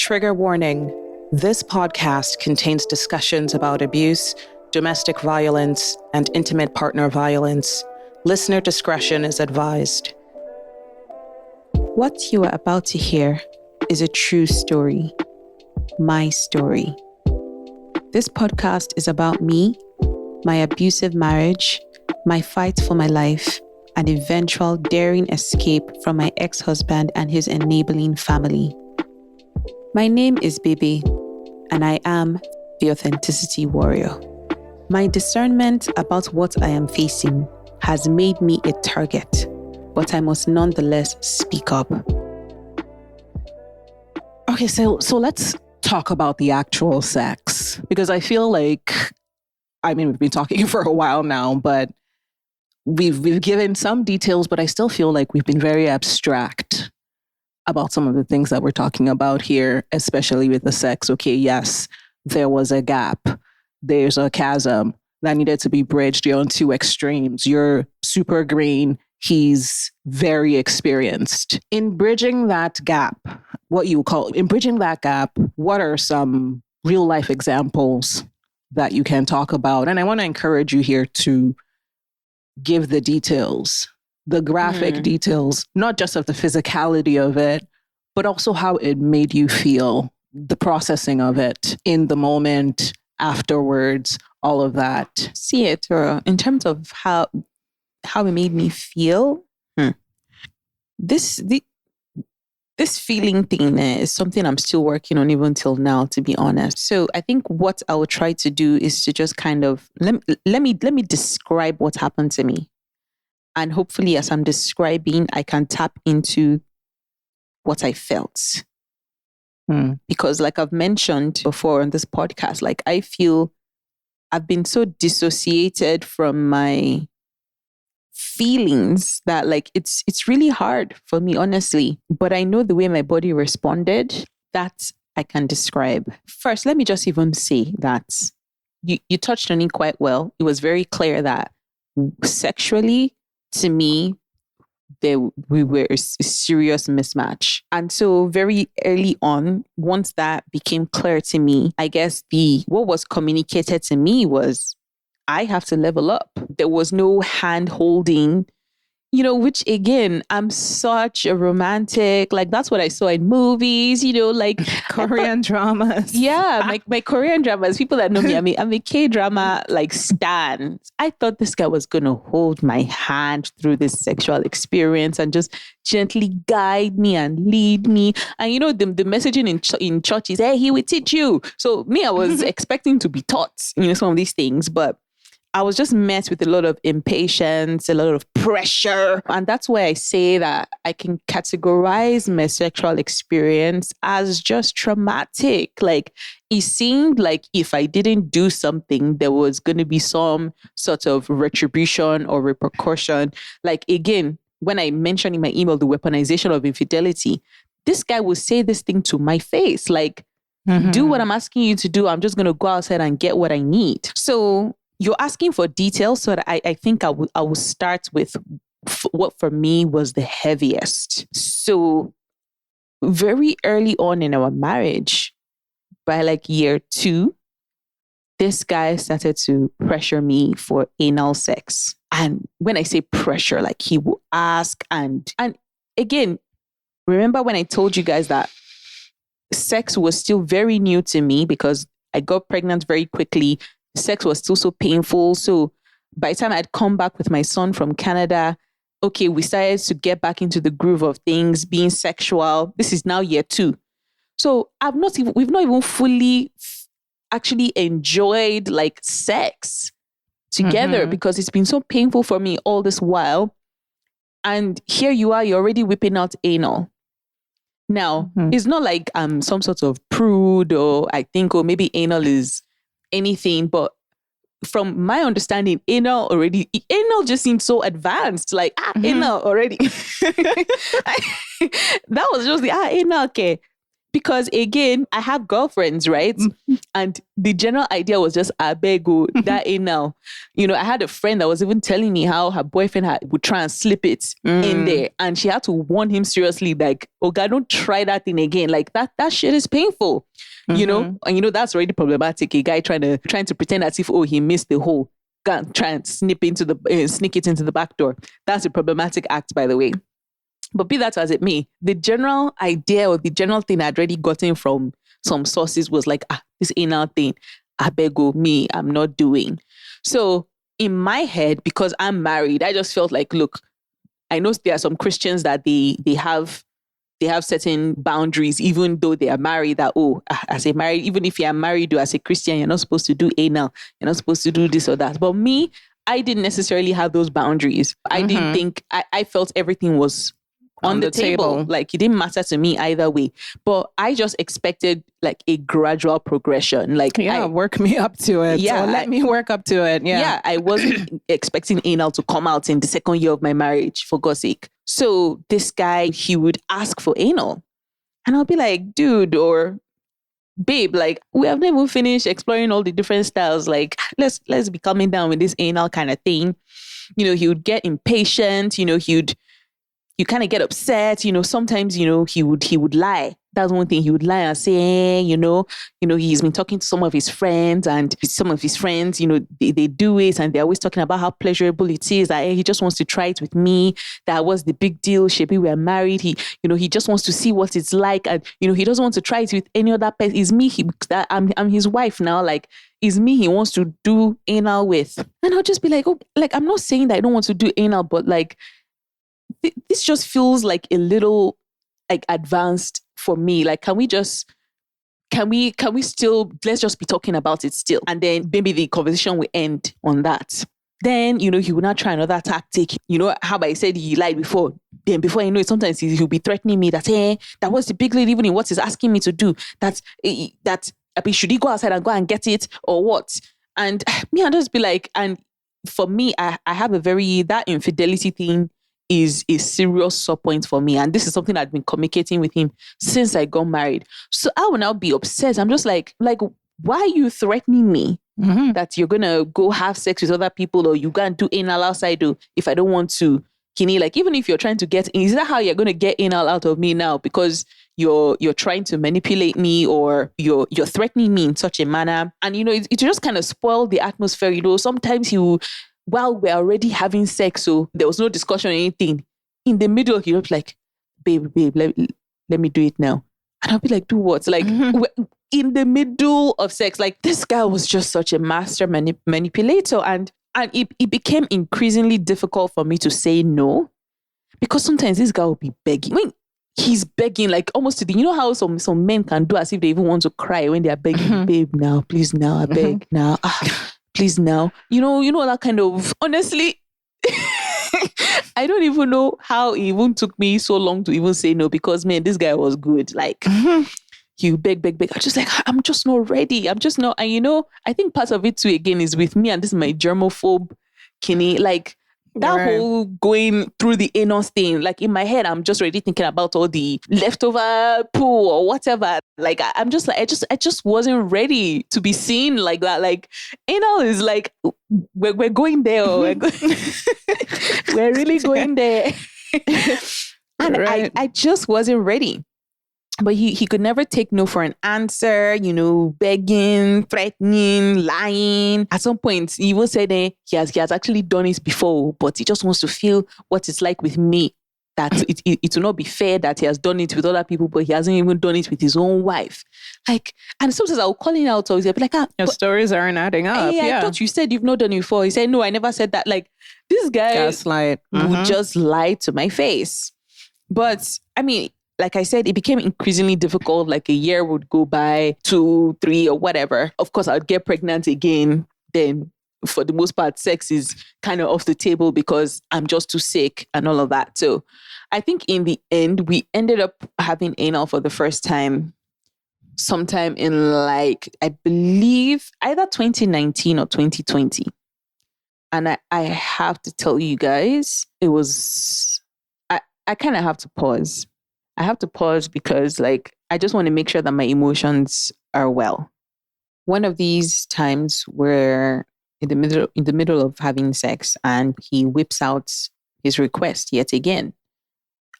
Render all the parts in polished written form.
Trigger warning. This podcast contains discussions about abuse, domestic violence, and intimate partner violence. Listener discretion is advised. What you are about to hear is a true story. My story. This podcast is about me, my abusive marriage, my fight for my life, and eventual daring escape from my ex-husband and his enabling family. My name is Bebe, and I am the authenticity warrior. My discernment about what I am facing has made me a target, but I must nonetheless speak up. Okay, so let's talk about the actual sex, because I feel like, we've been talking for a while now, but we've given some details, but I still feel like we've been very abstract about some of the things that we're talking about here, especially with the sex. Okay, yes, there was a gap. There's a chasm that needed to be bridged. You're on two extremes. You're super green. He's very experienced. In bridging that gap, what are some real life examples that you can talk about? And I want to encourage you here to give the details, the graphic details, not just of the physicality of it, but also how it made you feel, the processing of it in the moment, afterwards, all of that. See it, in terms of how it made me feel. This feeling thing is something I'm still working on even till now, to be honest. So I think what I will try to do is to just kind of let me describe what happened to me. And hopefully, as I'm describing, I can tap into what I felt. Because like I've mentioned before on this podcast, like I feel I've been so dissociated from my feelings that like it's really hard for me, honestly. But I know the way my body responded, that I can describe. First, let me just even say that you touched on it quite well. It was very clear that sexually, to me, we were a serious mismatch. And so very early on, once that became clear to me, I guess what was communicated to me was I have to level up. There was no hand holding, which again, I'm such a romantic, like that's what I saw in movies, like Korean dramas. Yeah, my Korean dramas, people that know me, I'm a K-drama like stan. I thought this guy was going to hold my hand through this sexual experience and just gently guide me and lead me. And the messaging in church is, hey, he will teach you. So me, I was expecting to be taught, some of these things, but I was just met with a lot of impatience, a lot of pressure. And that's why I say that I can categorize my sexual experience as just traumatic. Like it seemed like if I didn't do something, there was going to be some sort of retribution or repercussion. Like again, when I mentioned in my email, the weaponization of infidelity, this guy will say this thing to my face. Like, do what I'm asking you to do. I'm just going to go outside and get what I need. So you're asking for details, so that I think I will start with what for me was the heaviest. So very early on in our marriage, by like year 2, this guy started to pressure me for anal sex. And when I say pressure, like he will ask and again, remember when I told you guys that sex was still very new to me because I got pregnant very quickly. Sex was still so painful. So by the time I'd come back with my son from Canada, okay, we started to get back into the groove of things, being sexual. This is now year 2. So we've not even fully actually enjoyed like sex together because it's been so painful for me all this while. And here you are, you're already whipping out anal. Now, it's not like I'm some sort of prude or I think, or maybe anal is anything, but from my understanding, anal just seemed so advanced, like anal already. That was just the anal, okay. because again, I have girlfriends, right? And the general idea was just, I beg you, that ain't now. I had a friend that was even telling me how her boyfriend would try and slip it in there. And she had to warn him seriously, like, oh God, don't try that thing again. Like that shit is painful, And that's already problematic. A guy trying to pretend as if, oh, he missed the hole. Try and sneak it into the back door. That's a problematic act, by the way. But be that as it may, the general idea or the general thing I'd already gotten from some sources was like, this anal thing, I beg you, me, I'm not doing. So in my head, because I'm married, I just felt like, look, I know there are some Christians that they have certain boundaries, even though they are married, that, as a married, even if you are married or as a Christian, you're not supposed to do anal. You're not supposed to do this or that. But me, I didn't necessarily have those boundaries. I didn't think, I felt everything was on the table. Like it didn't matter to me either way. But I just expected like a gradual progression. Like, work me up to it. Yeah. Or let me work up to it. Yeah. Yeah. I wasn't expecting anal to come out in the second year of my marriage, for God's sake. So this guy, he would ask for anal. And I'll be like, dude, or babe, like, we have never finished exploring all the different styles. Like, let's be coming down with this anal kind of thing. He would get impatient, you kind of get upset, sometimes, he would lie. That's one thing. He would lie and say, he's been talking to some of his friends, and some of his friends, they do it, and they're always talking about how pleasurable it is, that he just wants to try it with me. That was the big deal. Shebi, we're married. He just wants to see what it's like. And, he doesn't want to try it with any other person. It's me. I'm his wife now. Like, it's me he wants to do anal with. And I'll just be like, oh, like, I'm not saying that I don't want to do anal, but like, this just feels like a little like advanced for me. Like, can we still, let's just be talking about it still. And then maybe the conversation will end on that. Then, he will not try another tactic. How I said he lied before. Then before I know it, sometimes he'll be threatening me that, hey, that was the big lead, even in what he's asking me to do. That should he go outside and go and get it or what? And me, I'll just be like, and for me, I have that infidelity thing is a serious sore point for me. And this is something I've been communicating with him since I got married. So I will now be obsessed. I'm just like, why are you threatening me that you're going to go have sex with other people, or you go and do anal outside if I don't want to? Kini, like, even if you're trying to get in, is that how you're going to get anal out of me now? Because you're trying to manipulate me, or you're threatening me in such a manner. And, it just kind of spoil the atmosphere. Sometimes while we're already having sex, so there was no discussion or anything, in the middle, he'll be like, babe, let me do it now. And I'll be like, do what? Like, in the middle of sex, like, this guy was just such a master manipulator. And it became increasingly difficult for me to say no, because sometimes this guy will be begging. I mean, he's begging, like, almost to the, how some men can do as if they even want to cry when they're begging, babe, now, please, now, I beg, now. Please now, that kind of, honestly, I don't even know how it even took me so long to even say no, because, man, this guy was good. Like, you beg. I'm just like, I'm just not ready. I'm just not. And, I think part of it too, again, is with me, and this is my germaphobe, Kini, like, that whole going through the anus thing, like, in my head, I'm just already thinking about all the leftover poo or whatever. Like, I'm just like, I just wasn't ready to be seen like that. Like, anal is like, we're going there. We're really going there. And I just wasn't ready. But he could never take no for an answer, begging, threatening, lying. At some point, he even said he has actually done it before, but he just wants to feel what it's like with me. That it will not be fair that he has done it with other people, but he hasn't even done it with his own wife. Like, and sometimes I'll call him out, so he'll be like, your stories aren't adding up. I thought you said you've not done it before. He said, no, I never said that. Like, this guy gaslight would just lie to my face. But I mean, like I said, it became increasingly difficult. Like, a year would go by, 2, 3, or whatever. Of course, I'd get pregnant again. Then, for the most part, sex is kind of off the table because I'm just too sick and all of that. So I think in the end, we ended up having anal for the first time sometime in, like, I believe either 2019 or 2020. And I have to tell you guys, I kind of have to pause. I have to pause because, like, I just want to make sure that my emotions are well. One of these times where in the middle of having sex and he whips out his request yet again.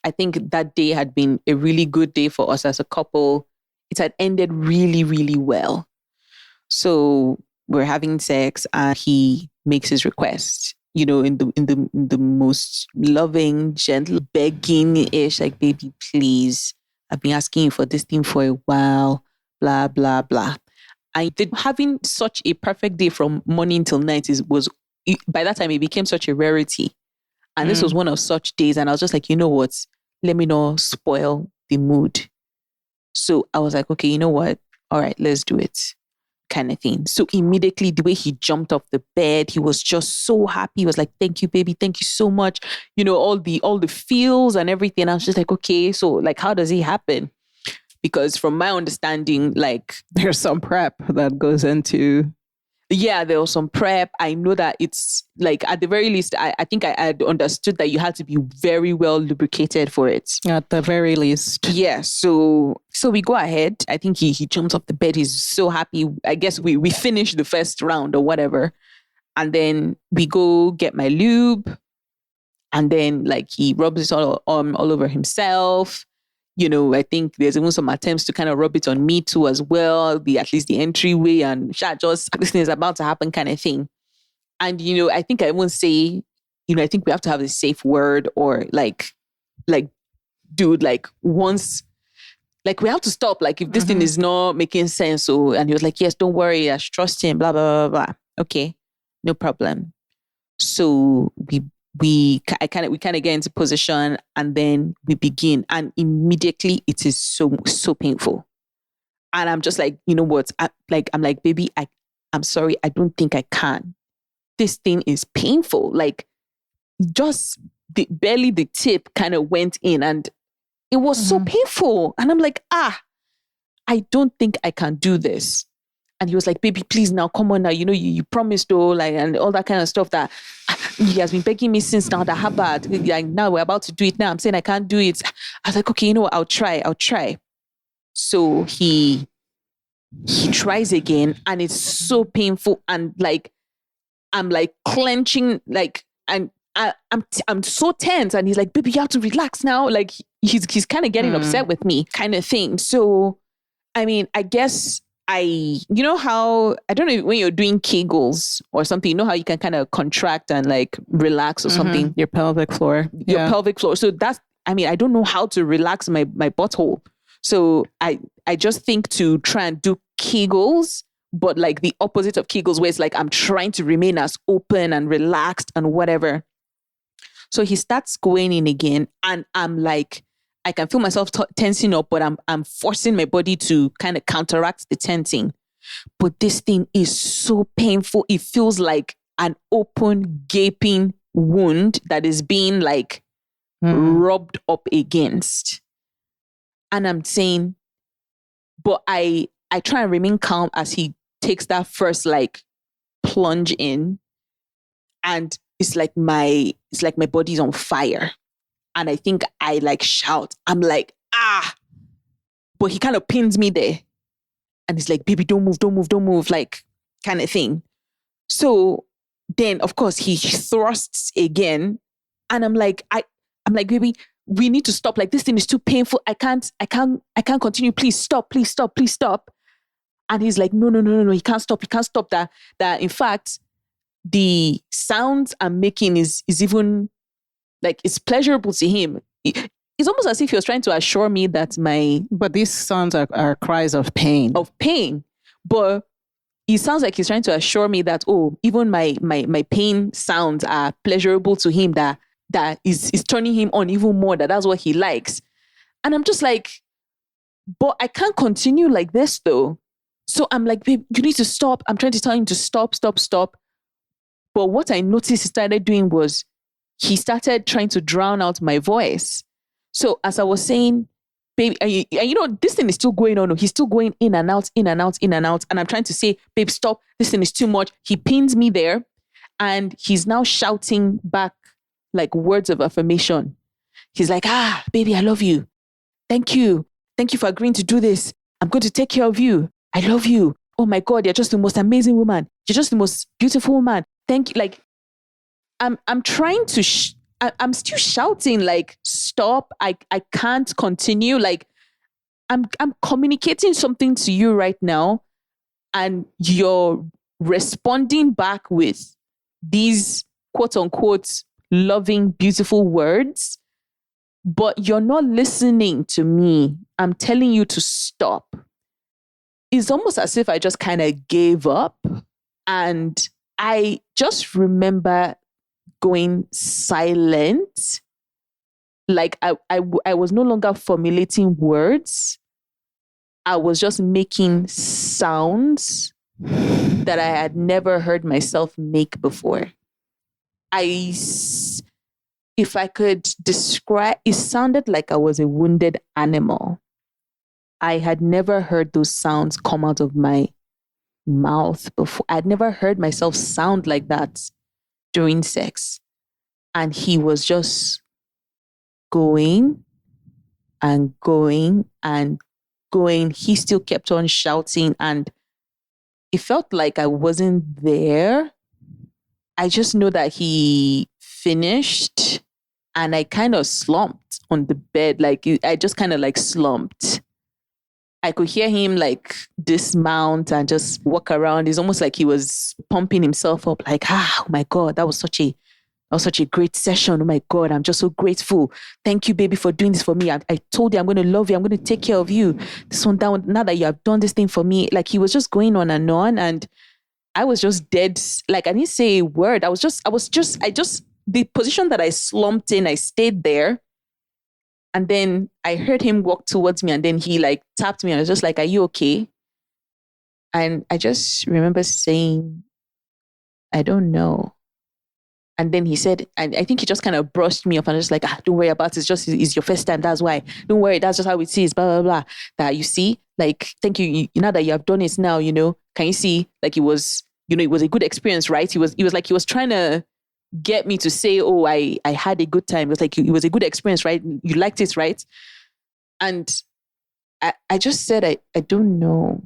I think that day had been a really good day for us as a couple. It had ended really, really well. So we're having sex and he makes his request, in the most loving, gentle, begging-ish, like, baby, please. I've been asking you for this thing for a while, blah, blah, blah. Having such a perfect day from morning till night by that time it became such a rarity. And this was one of such days. And I was just like, you know what? Let me not spoil the mood. So I was like, okay, you know what? All right, let's do it. Kind of thing. So immediately the way he jumped off the bed, he was just so happy. He was like, thank you, baby. Thank you so much. All the feels and everything. I was just like, okay, so like, how does it happen? Because from my understanding, like, there's some prep that goes into. Yeah, there was some prep. I know that it's like, at the very least, I think I had understood that you had to be very well lubricated for it. At the very least. Yeah. So we go ahead. I think he jumps off the bed. He's so happy. I guess we finished the first round or whatever. And then we go get my lube. And then like he rubs it all over himself. I think there's even some attempts to kind of rub it on me too as well. At least the entryway and just this thing is about to happen kind of thing. And, I think I won't say, I think we have to have a safe word or like, dude, like once, like we have to stop. Like if this thing is not making sense. So, and he was like, yes, don't worry. I should trust him, blah, blah, blah, blah. Okay, no problem. So we kind of get into position and then we begin, and immediately it is so painful. And I'm just like, you know what? I'm like, baby, I'm sorry. I don't think I can. This thing is painful. Like just barely the tip kind of went in and it was so painful. And I'm like, I don't think I can do this. And he was like, baby, please now, come on now. You promised though, like, and all that kind of stuff that he has been begging me since now that how bad. Like now we're about to do it now. I'm saying I can't do it. I was like, okay, you know what? I'll try. So he tries again and it's so painful. And like, I'm like clenching, like, and I'm so tense. And he's like, baby, you have to relax now. Like he's kind of getting upset with me kind of thing. So, I mean, I guess how, I don't know, when you're doing Kegels or something, how you can kind of contract and like relax or something. Your pelvic floor. Your pelvic floor. So I don't know how to relax my butthole. So I just think to try and do Kegels, but like the opposite of Kegels, where it's like I'm trying to remain as open and relaxed and whatever. So he starts going in again and I'm like, I can feel myself tensing up, but I'm forcing my body to kind of counteract the tensing. But this thing is so painful. It feels like an open, gaping wound that is being like rubbed up against. And I'm saying, but I try and remain calm as he takes that first like plunge in, and it's like my body's on fire. And I think I like shout. I'm like, but he kind of pins me there. And he's like, baby, don't move, like kind of thing. So then of course he thrusts again. And I'm like, baby, we need to stop. Like this thing is too painful. I can't continue. Please stop. And he's like, no, he can't stop that. That in fact, the sounds I'm making is even like, it's pleasurable to him. It's almost as if he was trying to assure me that But these sounds are cries of pain. But it sounds like he's trying to assure me that, even my pain sounds are pleasurable to him, that is turning him on even more, that's what he likes. And I'm just like, but I can't continue like this though. So I'm like, babe, you need to stop. I'm trying to tell him to stop. But what I noticed he started doing was he started trying to drown out my voice. So as I was saying, babe, and this thing is still going on. He's still going in and out. And I'm trying to say, babe, stop. This thing is too much. He pins me there and he's now shouting back like words of affirmation. He's like, baby, I love you. Thank you. Thank you for agreeing to do this. I'm going to take care of you. I love you. Oh my God, you're just the most amazing woman. You're just the most beautiful woman. Thank you. Like, I'm trying to, I'm still shouting, like, stop. I can't continue. Like, I'm communicating something to you right now, and you're responding back with these quote unquote loving, beautiful words, but you're not listening to me. I'm telling you to stop. It's almost as if I just kind of gave up. And I just remember going silent. Like I was no longer formulating words. I was just making sounds that I had never heard myself make before. If I could describe, it sounded like I was a wounded animal. I had never heard those sounds come out of my mouth before. I'd never heard myself sound like that during sex. And he was just going and going and going. He still kept on shouting, and it felt like I wasn't there. I just know that he finished and I kind of slumped on the bed. Like I just kind of like slumped. I could hear him like dismount and just walk around. It's almost like he was pumping himself up, like, oh my God, that was such a great session. Oh my God, I'm just so grateful. Thank you, baby, for doing this for me. I told you I'm going to love you. I'm going to take care of you. This one down, now that you have done this thing for me. Like he was just going on, and I was just dead. Like I didn't say a word. I just, the position that I slumped in, I stayed there. And then I heard him walk towards me, and then he like tapped me and I was just like, are you okay? And I just remember saying, I don't know. And then he said, and I think he just kind of brushed me off and just like, don't worry about it. It's your first time. That's why. Don't worry. That's just how it is. Blah, blah, blah. That you see, like, thank you. Now that you have done it now, can you see, like it was a good experience, right? He was trying to get me to say, oh, I had a good time. It was like, it was a good experience, right? You liked it, right? And I just said, I don't know.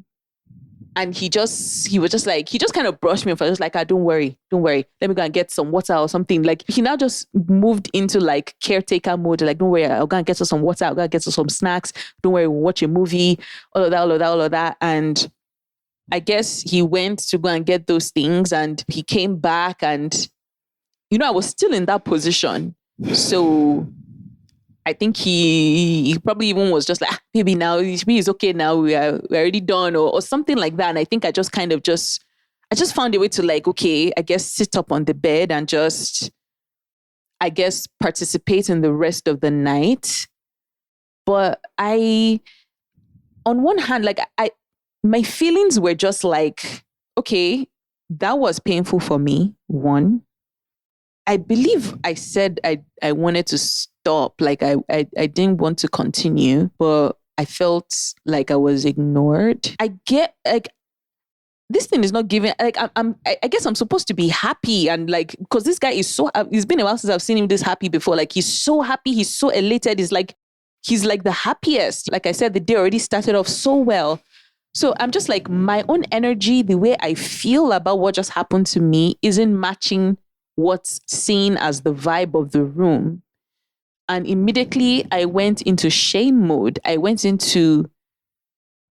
And he just kind of brushed me off. I was like, don't worry. Let me go and get some water or something. Like he now just moved into like caretaker mode. Like, don't worry, I'll go and get us some water. I'll go and get us some snacks. Don't worry, we'll watch a movie, all of that. And I guess he went to go and get those things, and he came back, and I was still in that position. So I think he probably even was just like, maybe now he's okay now. We're already done or something like that. And I think I just kind of I just found a way to like, okay, I guess sit up on the bed and just, I guess, participate in the rest of the night. But on one hand, like my feelings were just like, okay, that was painful for me. One, I believe I said I wanted to stop. Like I didn't want to continue, but I felt like I was ignored. I get like this thing is not giving. Like I guess I'm supposed to be happy, and like because this guy is so. It's been a while since I've seen him this happy before. Like he's so happy. He's so elated. He's like the happiest. Like I said, the day already started off so well. So I'm just like my own energy, the way I feel about what just happened to me isn't matching what's seen as the vibe of the room. And immediately I went into shame mode. I went into,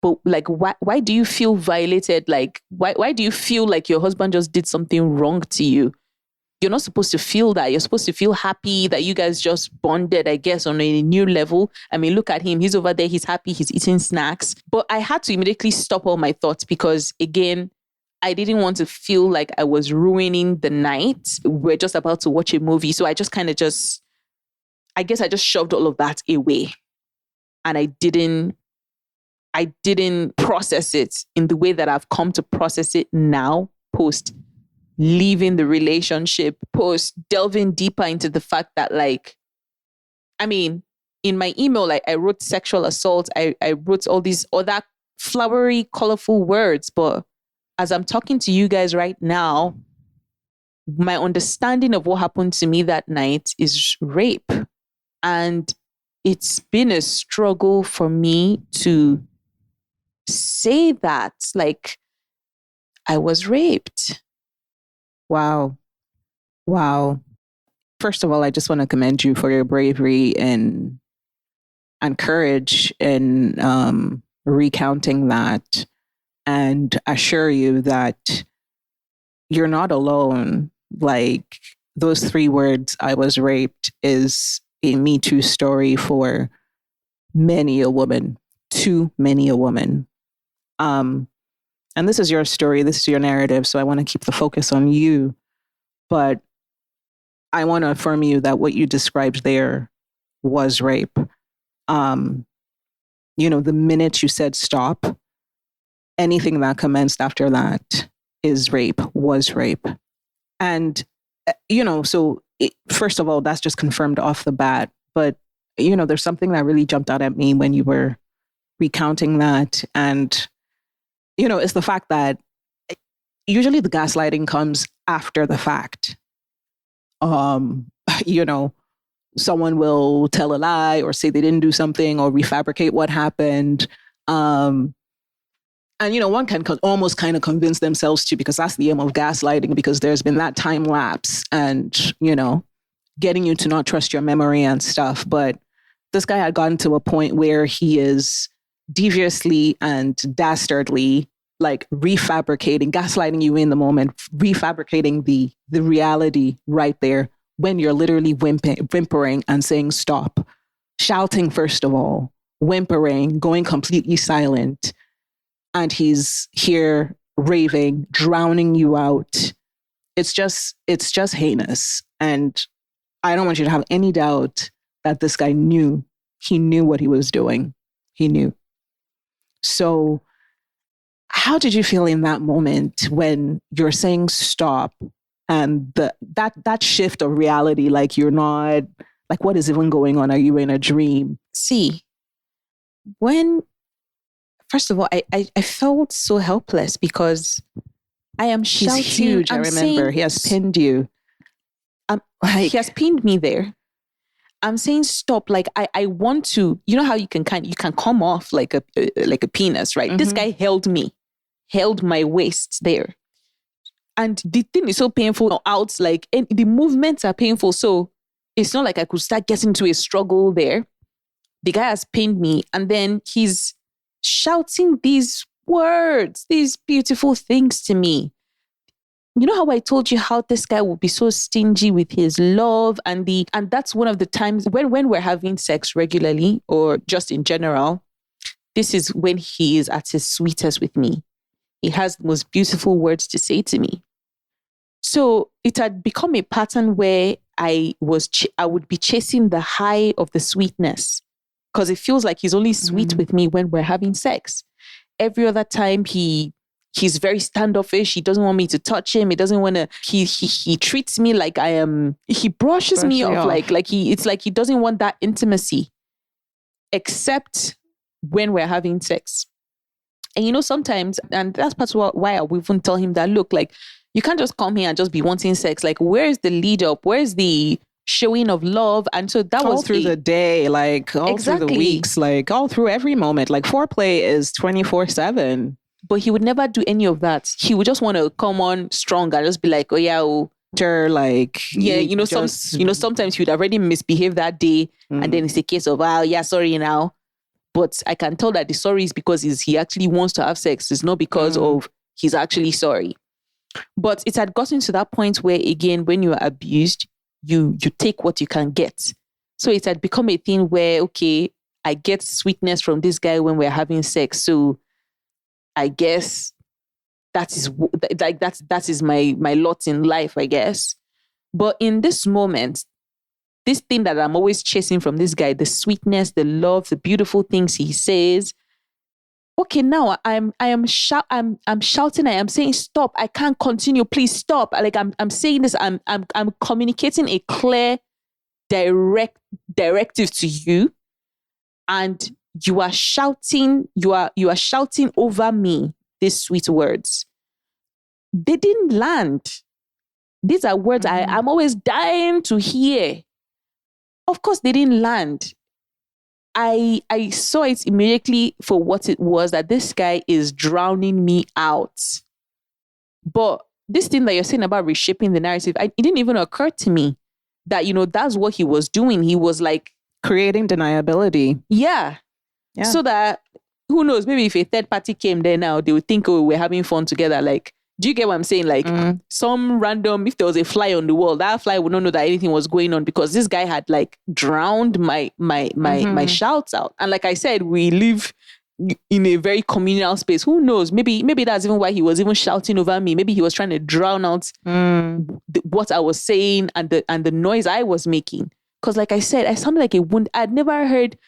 but like, why do you feel violated? Like, why do you feel like your husband just did something wrong to you? You're not supposed to feel that. You're supposed to feel happy that you guys just bonded, I guess, on a new level. I mean, look at him. He's over there. He's happy. He's eating snacks. But I had to immediately stop all my thoughts because, again, I didn't want to feel like I was ruining the night. We're just about to watch a movie. So I just kind of I guess I just shoved all of that away. And I didn't process it in the way that I've come to process it now, post leaving the relationship, post delving deeper into the fact that, like, I mean, in my email, like I wrote sexual assault. I wrote all these other flowery, colorful words, but as I'm talking to you guys right now, my understanding of what happened to me that night is rape. And it's been a struggle for me to say that, like, I was raped. Wow. Wow. First of all, I just want to commend you for your bravery and courage in recounting that, and assure you that you're not alone. Like, those 3 words, I was raped, is a Me Too story for many a woman, too many a woman. And this is your story, this is your narrative, so I want to keep the focus on you. But I want to affirm you that what you described there was rape. The minute you said stop, anything that commenced after that is rape, was rape. And, first of all, that's just confirmed off the bat. But, there's something that really jumped out at me when you were recounting that. And, it's the fact that usually the gaslighting comes after the fact. Someone will tell a lie or say they didn't do something or refabricate what happened. And, one can almost kind of convince themselves to, because that's the aim of gaslighting, because there's been that time lapse and, getting you to not trust your memory and stuff. But this guy had gotten to a point where he is deviously and dastardly, like, refabricating, gaslighting you in the moment, refabricating the reality right there when you're literally whimpering and saying stop, shouting first of all, whimpering, going completely silent. And he's here raving, drowning you out. It's just heinous. And I don't want you to have any doubt that this guy knew. He knew what he was doing. He knew. So how did you feel in that moment when you're saying stop and that shift of reality, like, you're not, like, what is even going on? Are you in a dream? See, first of all, I felt so helpless because I am shouting. He's huge, I remember. He has pinned you. He has pinned me there. I'm saying stop. Like, I want to, you know how you can come off like a penis, right? Mm-hmm. This guy held my waist there. And the thing is so painful out, like, and the movements are painful. So it's not like I could start getting to a struggle there. The guy has pinned me, and then he's shouting these words, these beautiful things to me. You know how I told you how this guy would be so stingy with his love, and that's one of the times when we're having sex regularly or just in general, this is when he is at his sweetest with me. He has the most beautiful words to say to me. So it had become a pattern where I would be chasing the high of the sweetness, because it feels like he's only sweet with me when we're having sex. Every other time he's very standoffish. He doesn't want me to touch him. He doesn't want to, he treats me like I am, he brushes me off. It's like he doesn't want that intimacy except when we're having sex. And sometimes, and that's part of why I would even tell him that, look, like, you can't just come here and just be wanting sex. Like, where's the lead up? Where's the showing of love? And so that all was through the day, like, all through the weeks, like, all through every moment. Like, foreplay is 24/7. But he would never do any of that. He would just want to come on strong and just be like, oh yeah, like, yeah, sometimes he would already misbehave that day, and then it's a case of, oh yeah, sorry now. But I can tell that the sorry is because he actually wants to have sex. It's not because of he's actually sorry. But it had gotten to that point where, again, when you're abused, you take what you can get. So it had become a thing where, okay, I get sweetness from this guy when we're having sex. So I guess that is my lot in life, I guess. But in this moment, this thing that I'm always chasing from this guy, the sweetness, the love, the beautiful things he says. Okay, now I'm shouting. I am saying stop. I can't continue. Please stop. Like, I'm saying this. I'm communicating a clear, directive to you, and you are shouting. You are shouting over me these sweet words. They didn't land. These are words I'm always dying to hear. Of course, they didn't land. I saw it immediately for what it was, that this guy is drowning me out. But this thing that you're saying about reshaping the narrative, it didn't even occur to me that, that's what he was doing. He was like creating deniability. Yeah. So that, who knows, maybe if a third party came there now, they would think, oh, we're having fun together. Like, do you get what I'm saying? Like some random, if there was a fly on the wall, that fly would not know that anything was going on because this guy had like drowned my shouts out. And like I said, we live in a very communal space. Who knows? Maybe that's even why he was even shouting over me. Maybe he was trying to drown out what I was saying and the noise I was making. Because like I said, I sounded like a wound. I'd never heard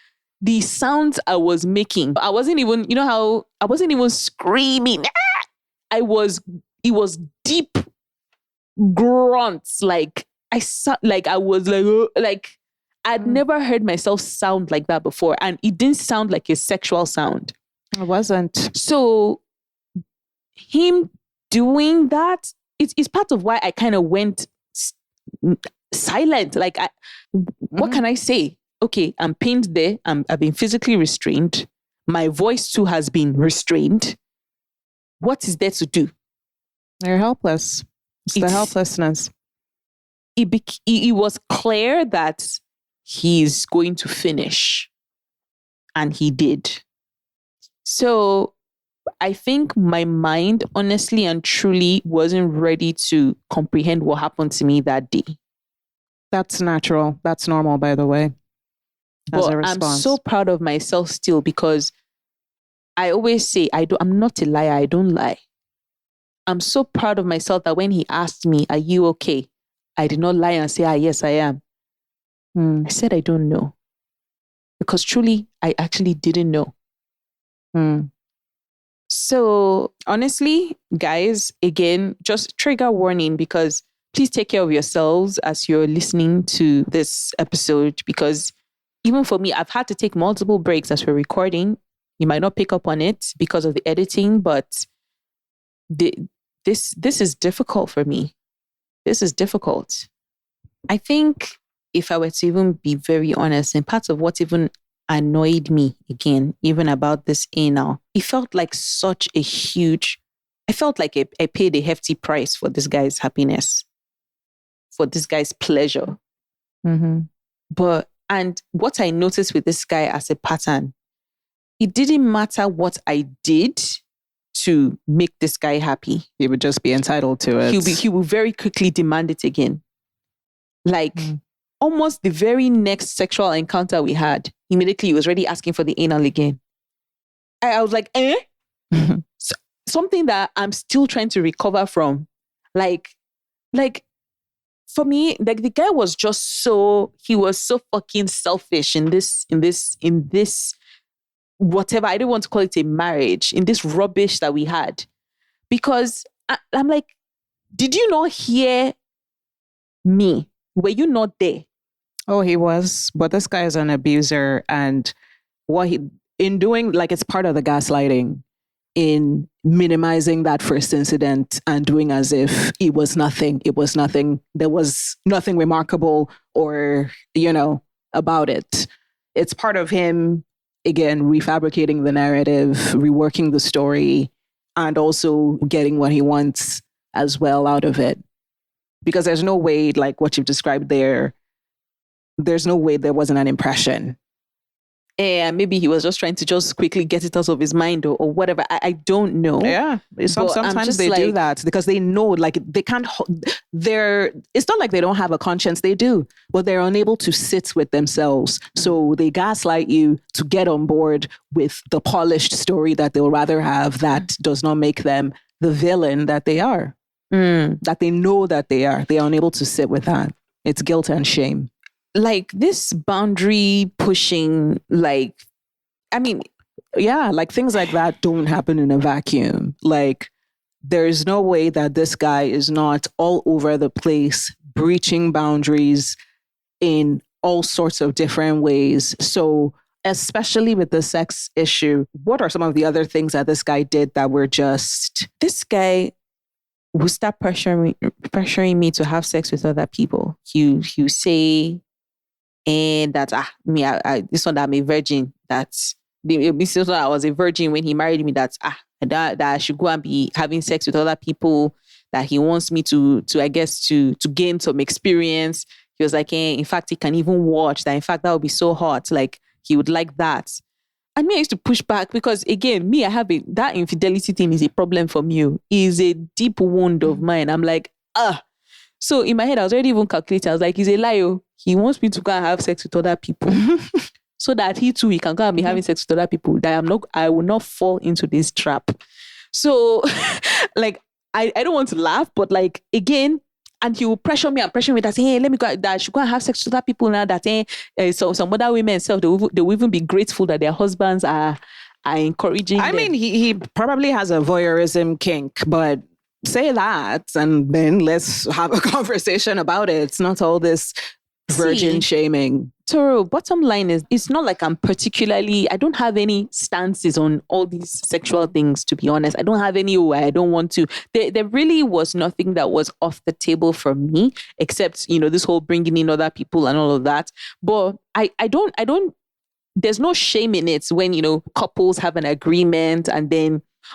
the sounds I was making. I wasn't even, how I wasn't even screaming. It was deep grunts. Like I was like I'd never heard myself sound like that before. And it didn't sound like a sexual sound. It wasn't. So him doing that, it's part of why I kind of went silent. Like, what can I say? Okay, I'm pinned there. I've been physically restrained. My voice too has been restrained. What is there to do? You're helpless. It's the helplessness. It was clear that he's going to finish. And he did. So I think my mind, honestly and truly, wasn't ready to comprehend what happened to me that day. That's natural. That's normal, by the way. But I'm so proud of myself still, because I always say, I'm not a liar. I don't lie. I'm so proud of myself that when he asked me, are you okay? I did not lie and say, yes, I am. I said, I don't know. Because truly, I actually didn't know. So honestly, guys, again, just trigger warning, because please take care of yourselves as you're listening to this episode, because even for me, I've had to take multiple breaks as we're recording. You might not pick up on it because of the editing, but this is difficult for me. This is difficult. I think if I were to even be very honest, and part of what even annoyed me again, even about this anal, it felt like I felt like I paid a hefty price for this guy's happiness, for this guy's pleasure. And what I noticed with this guy as a pattern, it didn't matter what I did to make this guy happy. He would just be entitled to it. He will very quickly demand it again. Like almost the very next sexual encounter we had, immediately he was already asking for the anal again. I was like, something that I'm still trying to recover from. Like for me, like the guy was just he was so fucking selfish in this, whatever, I don't want to call it a marriage, in this rubbish that we had. Because I'm like, did you not hear me? Were you not there? Oh, he was. But this guy is an abuser. And in doing, like, it's part of the gaslighting, in minimizing that first incident and doing as if it was nothing. It was nothing. There was nothing remarkable or, about it. It's part of him, again, refabricating the narrative, reworking the story, and also getting what he wants as well out of it. Because there's no way, like what you've described there's no way there wasn't an impression. And maybe he was just trying to just quickly get it out of his mind or whatever. I don't know. Yeah. Sometimes they do that because they know, like, they can't, it's not like they don't have a conscience. They do, but they're unable to sit with themselves. So they gaslight you to get on board with the polished story that they'll rather have, that does not make them the villain that they are, that they know that they are. They are unable to sit with that. It's guilt and shame. Like this boundary pushing, like things like that don't happen in a vacuum. Like, there's no way that this guy is not all over the place, breaching boundaries in all sorts of different ways. So, especially with the sex issue, what are some of the other things that this guy did that were just... This guy will start pressuring me to have sex with other people. You say and that this one that I'm a virgin, that this one I was a virgin when he married me, that I should go and be having sex with other people, that he wants me to I guess to gain some experience. He was like, in fact, he can even watch that. In fact, that would be so hot. Like, he would like that. And me, I used to push back because, again, me, I have that infidelity thing is a problem for me. Is a deep wound of mine. I'm like, So in my head, I was already even calculating. I was like, he's a liar. He wants me to go and have sex with other people. So that he too, he can go and be having sex with other people. That I will not fall into this trap. So, like, I don't want to laugh, but like, again, and he will pressure me that, hey, let me go, that I should go and have sex with other people now, that so some other women self, they will even be grateful that their husbands are encouraging them. mean, he probably has a voyeurism kink, but say that and then let's have a conversation about it. It's not all this virgin shaming. Toro, bottom line is, it's not like I don't have any stances on all these sexual things, to be honest. I don't have any, I don't want to. There really was nothing that was off the table for me, except, this whole bringing in other people and all of that. But I don't, there's no shame in it when, couples have an agreement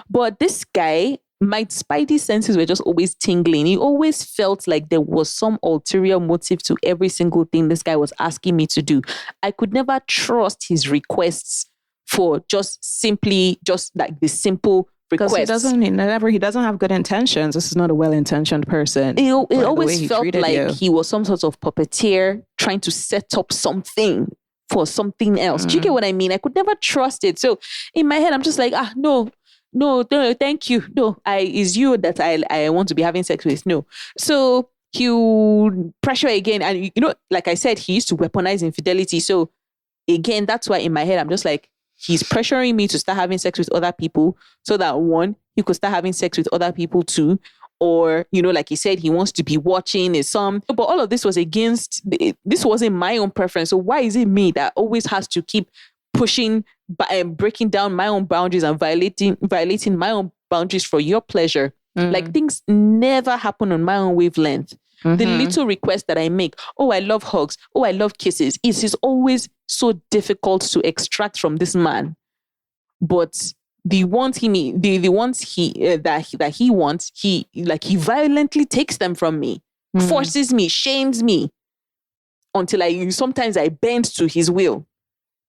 but this guy, my spidey senses were just always tingling. He always felt like there was some ulterior motive to every single thing this guy was asking me to do. I could never trust his requests for just like the simple requests. He doesn't have good intentions. This is not a well-intentioned person. It always felt like he was some sort of puppeteer trying to set up something for something else. Do you get what I mean? I could never trust it. So in my head, I'm just like, no, thank you. No, it's you that I want to be having sex with. No. So you pressure again. And, like I said, he used to weaponize infidelity. So again, that's why in my head, I'm just like, he's pressuring me to start having sex with other people so that one, he could start having sex with other people too. Or, like he said, he wants to be watching his son. But all of this was this wasn't my own preference. So why is it me that always has to keep pushing breaking down my own boundaries and violating my own boundaries for your pleasure? Like, things never happen on my own wavelength. The little request that I make, I love hugs, I love kisses, it is always so difficult to extract from this man. But the ones that he wants, he violently takes them from me, forces me, shames me, until sometimes I bend to his will.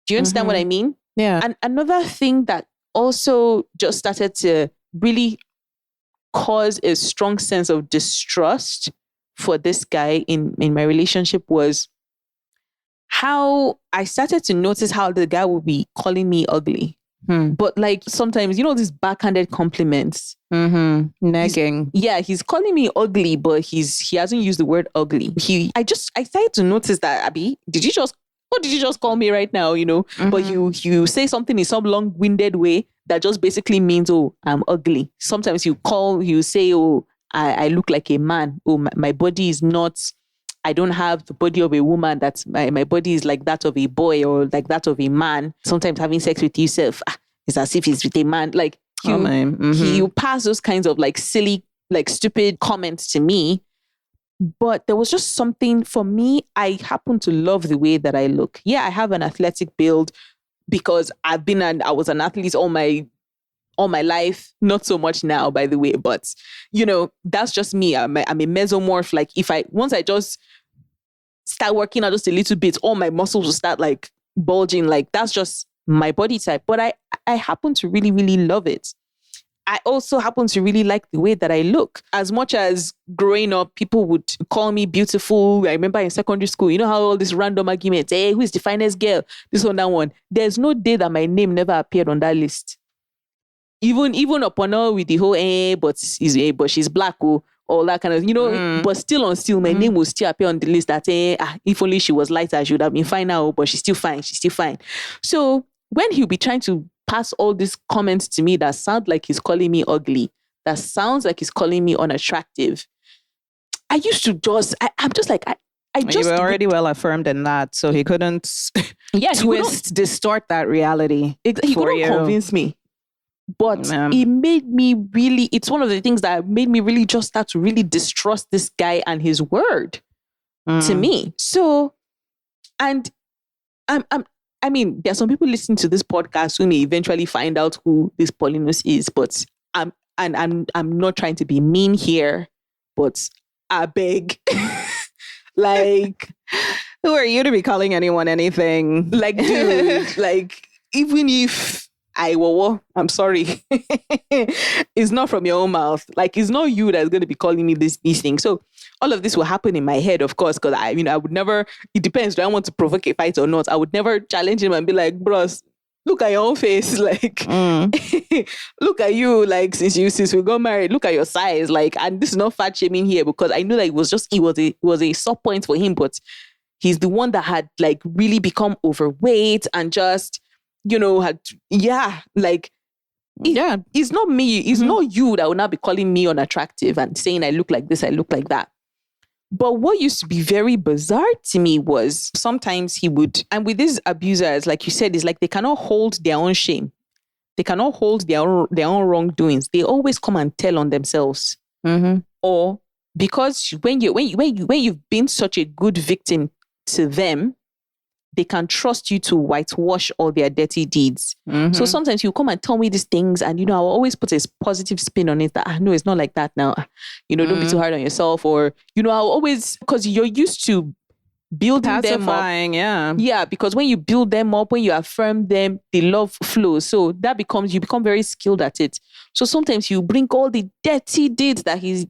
Do you understand what I mean? Yeah. And another thing that also just started to really cause a strong sense of distrust for this guy in my relationship was how I started to notice how the guy would be calling me ugly. But like sometimes, these backhanded compliments. Negging. He's calling me ugly, but he hasn't used the word ugly. I started to notice that, Abby, did you just call me right now, But you say something in some long-winded way that just basically means, I'm ugly. Sometimes you say, I look like a man. My body is not, I don't have the body of a woman. That's my body is like that of a boy or like that of a man. Sometimes having sex with yourself is as if it's with a man. Like you pass those kinds of like silly, like stupid comments to me. But there was just something for me. I happen to love the way that I look. Yeah, I have an athletic build because I was an athlete all my life. Not so much now, by the way, but that's just me. I'm a mesomorph. Like once I just start working out just a little bit, all my muscles will start like bulging. Like that's just my body type. But I happen to really, really love it. I also happen to really like the way that I look. As much as growing up, people would call me beautiful. I remember in secondary school, you know how all these random arguments, hey, who is the finest girl? This one, that one. There's no day that my name never appeared on that list. Even upon all with the whole, but she's black, all that kind of, but still my name will still appear on the list that, if only she was lighter, she would have been fine now, but she's still fine. So when he'll be trying to pass all these comments to me that sound like he's calling me ugly, that sounds like he's calling me unattractive, I used to I'm just like, you were already well affirmed in that, so he couldn't distort that reality. He couldn't convince me. But it made me really, it's one of the things that made me really just start to really distrust this guy and his word to me. So, And I mean, there are some people listening to this podcast who may eventually find out who this Paulinus is, but I'm not trying to be mean here, but I beg. Like, who are you to be calling anyone anything? Like, dude, like, even if I'm sorry. It's not from your own mouth. Like, it's not you that's going to be calling me these things. So all of this will happen in my head, of course, because I would never, it depends, do I want to provoke a fight or not? I would never challenge him and be like, bros, look at your own face. Like, look at you, like, since we got married, look at your size. Like, and this is not fat shaming here, because I know that it was a sore point for him, but he's the one that had like really become overweight and just, it's not me. It's not you that will now be calling me unattractive and saying I look like this, I look like that. But what used to be very bizarre to me was sometimes he would, and with these abusers, like you said, is like they cannot hold their own shame. They cannot hold their own wrongdoings. They always come and tell on themselves. Or because when you've been such a good victim to them, they can trust you to whitewash all their dirty deeds. So sometimes you come and tell me these things, and I'll always put a positive spin on it that no, it's not like that now. Don't be too hard on yourself, or I'll always, because you're used to building them up. Yeah, because when you build them up, when you affirm them, the love flows. So you become very skilled at it. So sometimes you bring all the dirty deeds that he's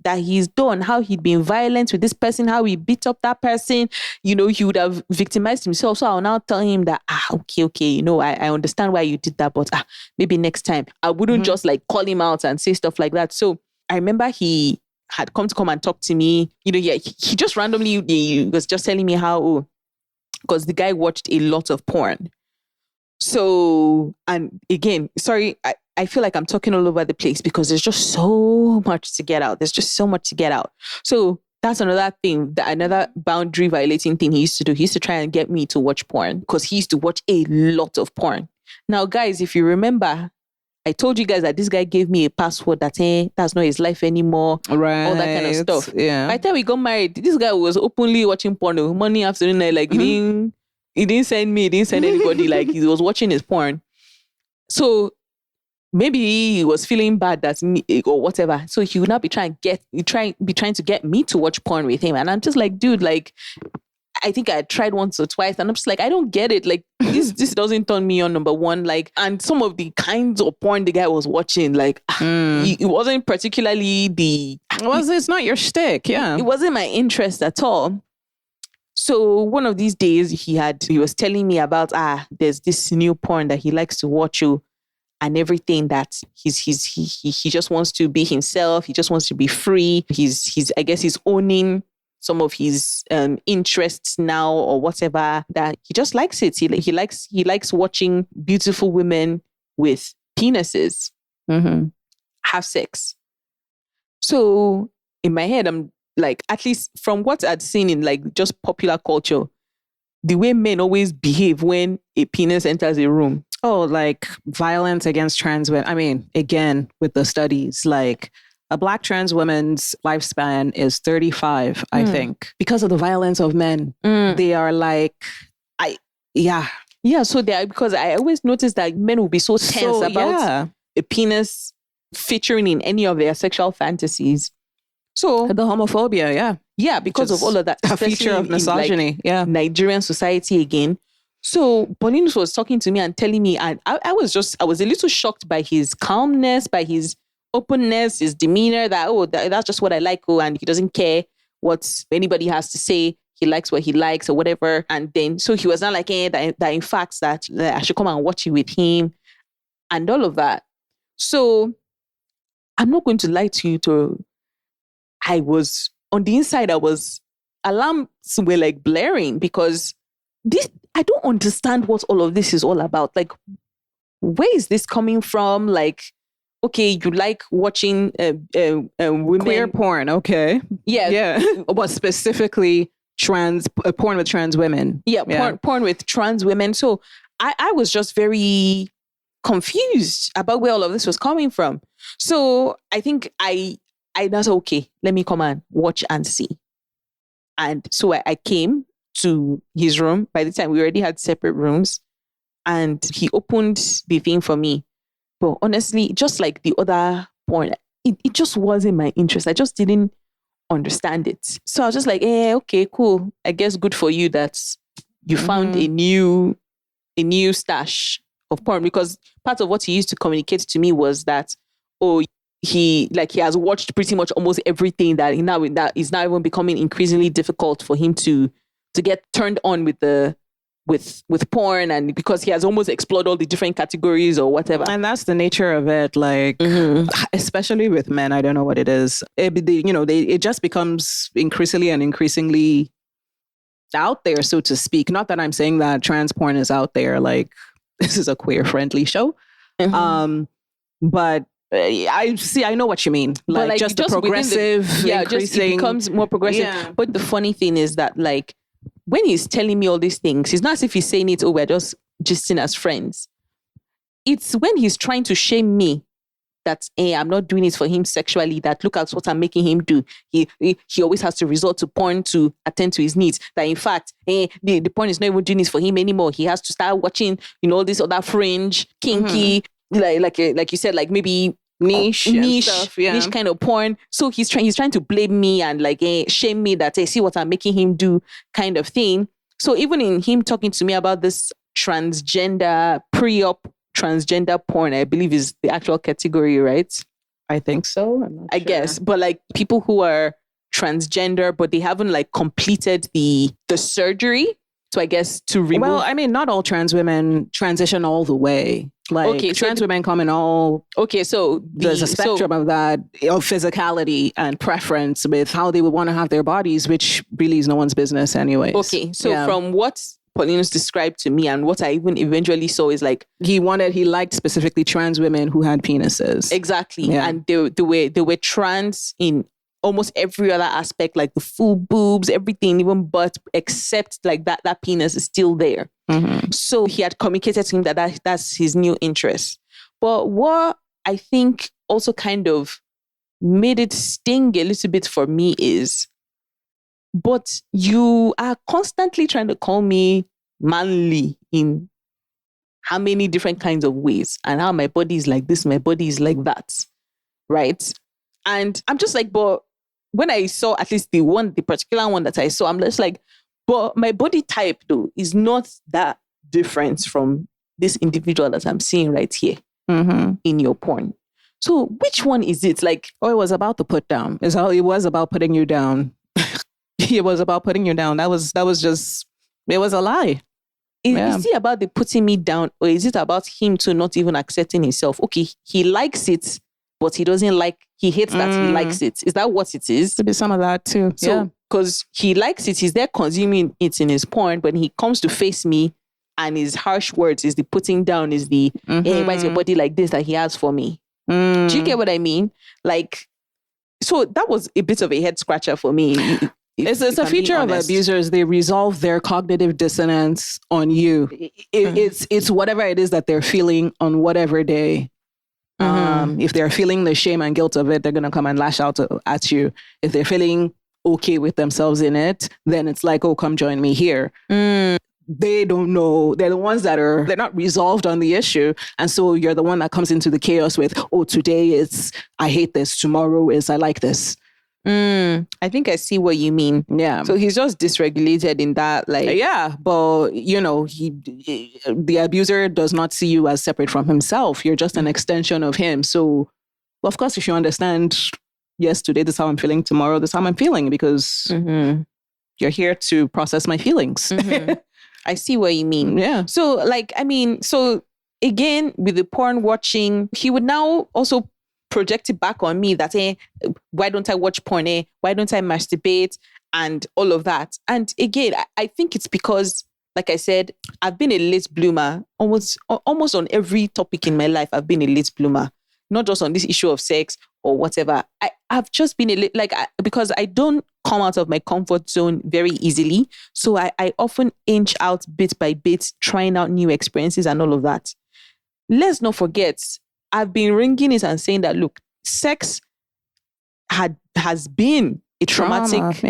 done, how he'd been violent with this person, how he beat up that person, he would have victimized himself. So I'll now tell him that, okay, I understand why you did that, but maybe next time. I wouldn't just like call him out and say stuff like that. So I remember he had come and talk to me. He just randomly he was just telling me how, because the guy watched a lot of porn. So, and again, sorry, I feel like I'm talking all over the place because there's just so much to get out. So that's another thing, another boundary violating thing he used to do. He used to try and get me to watch porn because he used to watch a lot of porn. Now, guys, if you remember, I told you guys that this guy gave me a password that that's not his life anymore. Right. All that kind of stuff. Yeah. By the time we got married, this guy was openly watching porn morning, afternoon, night. Like, he didn't send me, he didn't send anybody. Like, he was watching his porn. So maybe he was feeling bad that me or whatever. So he would not be trying to get me to watch porn with him. And I'm just like, dude, like, I think I tried once or twice, and I'm just like, I don't get it. Like, this doesn't turn me on, number one. Like, and some of the kinds of porn the guy was watching, like, it wasn't particularly it's not your shtick, yeah. It wasn't my interest at all. So one of these days he was telling me about, there's this new porn that he likes to watch, and everything, that he just wants to be himself. He just wants to be free. I guess he's owning some of his interests now or whatever, that he just likes it. He likes watching beautiful women with penises have sex. So in my head, I'm like, at least from what I'd seen in like just popular culture, the way men always behave when a penis enters a room. Oh, like violence against trans women. I mean, again, with the studies, like, a Black trans woman's lifespan is 35, I think, because of the violence of men. They are like, Yeah, so because I always notice that men will be so tense about a penis featuring in any of their sexual fantasies. So the homophobia, yeah, because of all of that, a feature of misogyny, Nigerian society again. So Paulinus was talking to me and telling me, and I was a little shocked by his calmness, by his openness, his demeanor, that's just what I like, and he doesn't care what anybody has to say. He likes what he likes or whatever. And then, so he was not like, that in fact, that I should come and watch it with him and all of that. So I'm not going to lie to you, I was, on the inside, alarms were like blaring, because I don't understand what all of this is all about. Like, where is this coming from? Like, okay, you like watching women. Queer porn, okay. Yeah. But specifically porn with trans women. Yeah, porn with trans women. So I was just very confused about where all of this was coming from. So I think I said, okay, let me come and watch and see. And so I came, to his room. By the time we already had separate rooms, and he opened the thing for me. But honestly, just like the other porn, it just wasn't my interest. I just didn't understand it. So I was just like, okay, cool. I guess good for you that you found a new stash of porn, because part of what he used to communicate to me was that, he has watched pretty much almost everything that is now even becoming increasingly difficult for him to get turned on with porn, and because he has almost explored all the different categories or whatever. And that's the nature of it. Like, especially with men, I don't know what it is. It just becomes increasingly out there, so to speak. Not that I'm saying that trans porn is out there. Like, this is a queer friendly show. But I know what you mean. Like just the progressive, just it becomes more progressive. Yeah. But the funny thing is that, like, when he's telling me all these things, it's not as if he's saying it, we're just gisting as friends. It's when he's trying to shame me that, I'm not doing it for him sexually, that look at what I'm making him do. He always has to resort to porn to attend to his needs. That in fact, the porn is not even doing it for him anymore. He has to start watching, all this other fringe, kinky, like you said, like maybe niche stuff, niche kind of porn. So he's trying to blame me and like shame me that, see what I'm making him do kind of thing. So even in him talking to me about this pre-op transgender porn, I believe is the actual category, right? I think so. I'm not sure. Guess, but like people who are transgender, but they haven't like completed the surgery. So I guess to remove. Well, I mean, not all trans women transition all the way. Like trans women come in all. Okay, so there's a spectrum of that, of physicality and preference with how they would want to have their bodies, which really is no one's business anyways. Okay, so from what Paulinus described to me and what I even eventually saw is like he liked specifically trans women who had penises. Exactly, and they were trans in almost every other aspect, like the full boobs, everything, even butt, except like that penis is still there. So he had communicated to him that's his new interest. But what I think also kind of made it sting a little bit for me is, but you are constantly trying to call me manly in how many different kinds of ways, and how my body is like this, my body is like that, right? And I'm just like, but when I saw at least the particular one that I saw, I'm just like, but my body type though is not that different from this individual that I'm seeing right here in your porn. So which one is it? Like, it was about the put down. It was about putting you down. It was about putting you down. That was just, it was a lie. Is it about the putting me down, or is it about him to not even accepting himself? Okay, he likes it, but he doesn't like, he hates that he likes it. Is that what it is? Could be some of that too. So, because he likes it, he's there consuming it in his porn, but when he comes to face me and his harsh words is the putting down, is the, hey, why is your body like this that he has for me? Do you get what I mean? Like, so that was a bit of a head scratcher for me. It's a feature of abusers. They resolve their cognitive dissonance on you. It's whatever it is that they're feeling on whatever day. If they're feeling the shame and guilt of it, they're going to come and lash out at you. If they're feeling okay with themselves in it, then it's like, oh, come join me here. They don't know. They're the ones they're not resolved on the issue. And so you're the one that comes into the chaos with, oh, today it's, I hate this. Tomorrow is, I like this. I think I see what you mean. Yeah. So he's just dysregulated in that, like. Yeah, but the abuser does not see you as separate from himself. You're just an extension of him. So, well, of course, if you understand, yes, today this is how I'm feeling. Tomorrow this is how I'm feeling, because you're here to process my feelings. I see what you mean. Yeah. So, like, I mean, so again with the porn watching, he would now also project it back on me that, why don't I watch porn? Why don't I masturbate? And all of that. And again, I think it's because, like I said, I've been a late bloomer. Almost on every topic in my life, I've been a late bloomer. Not just on this issue of sex or whatever. I've just been because I don't come out of my comfort zone very easily. So I often inch out bit by bit, trying out new experiences and all of that. Let's not forget, I've been ringing it and saying that, look, sex has been a traumatic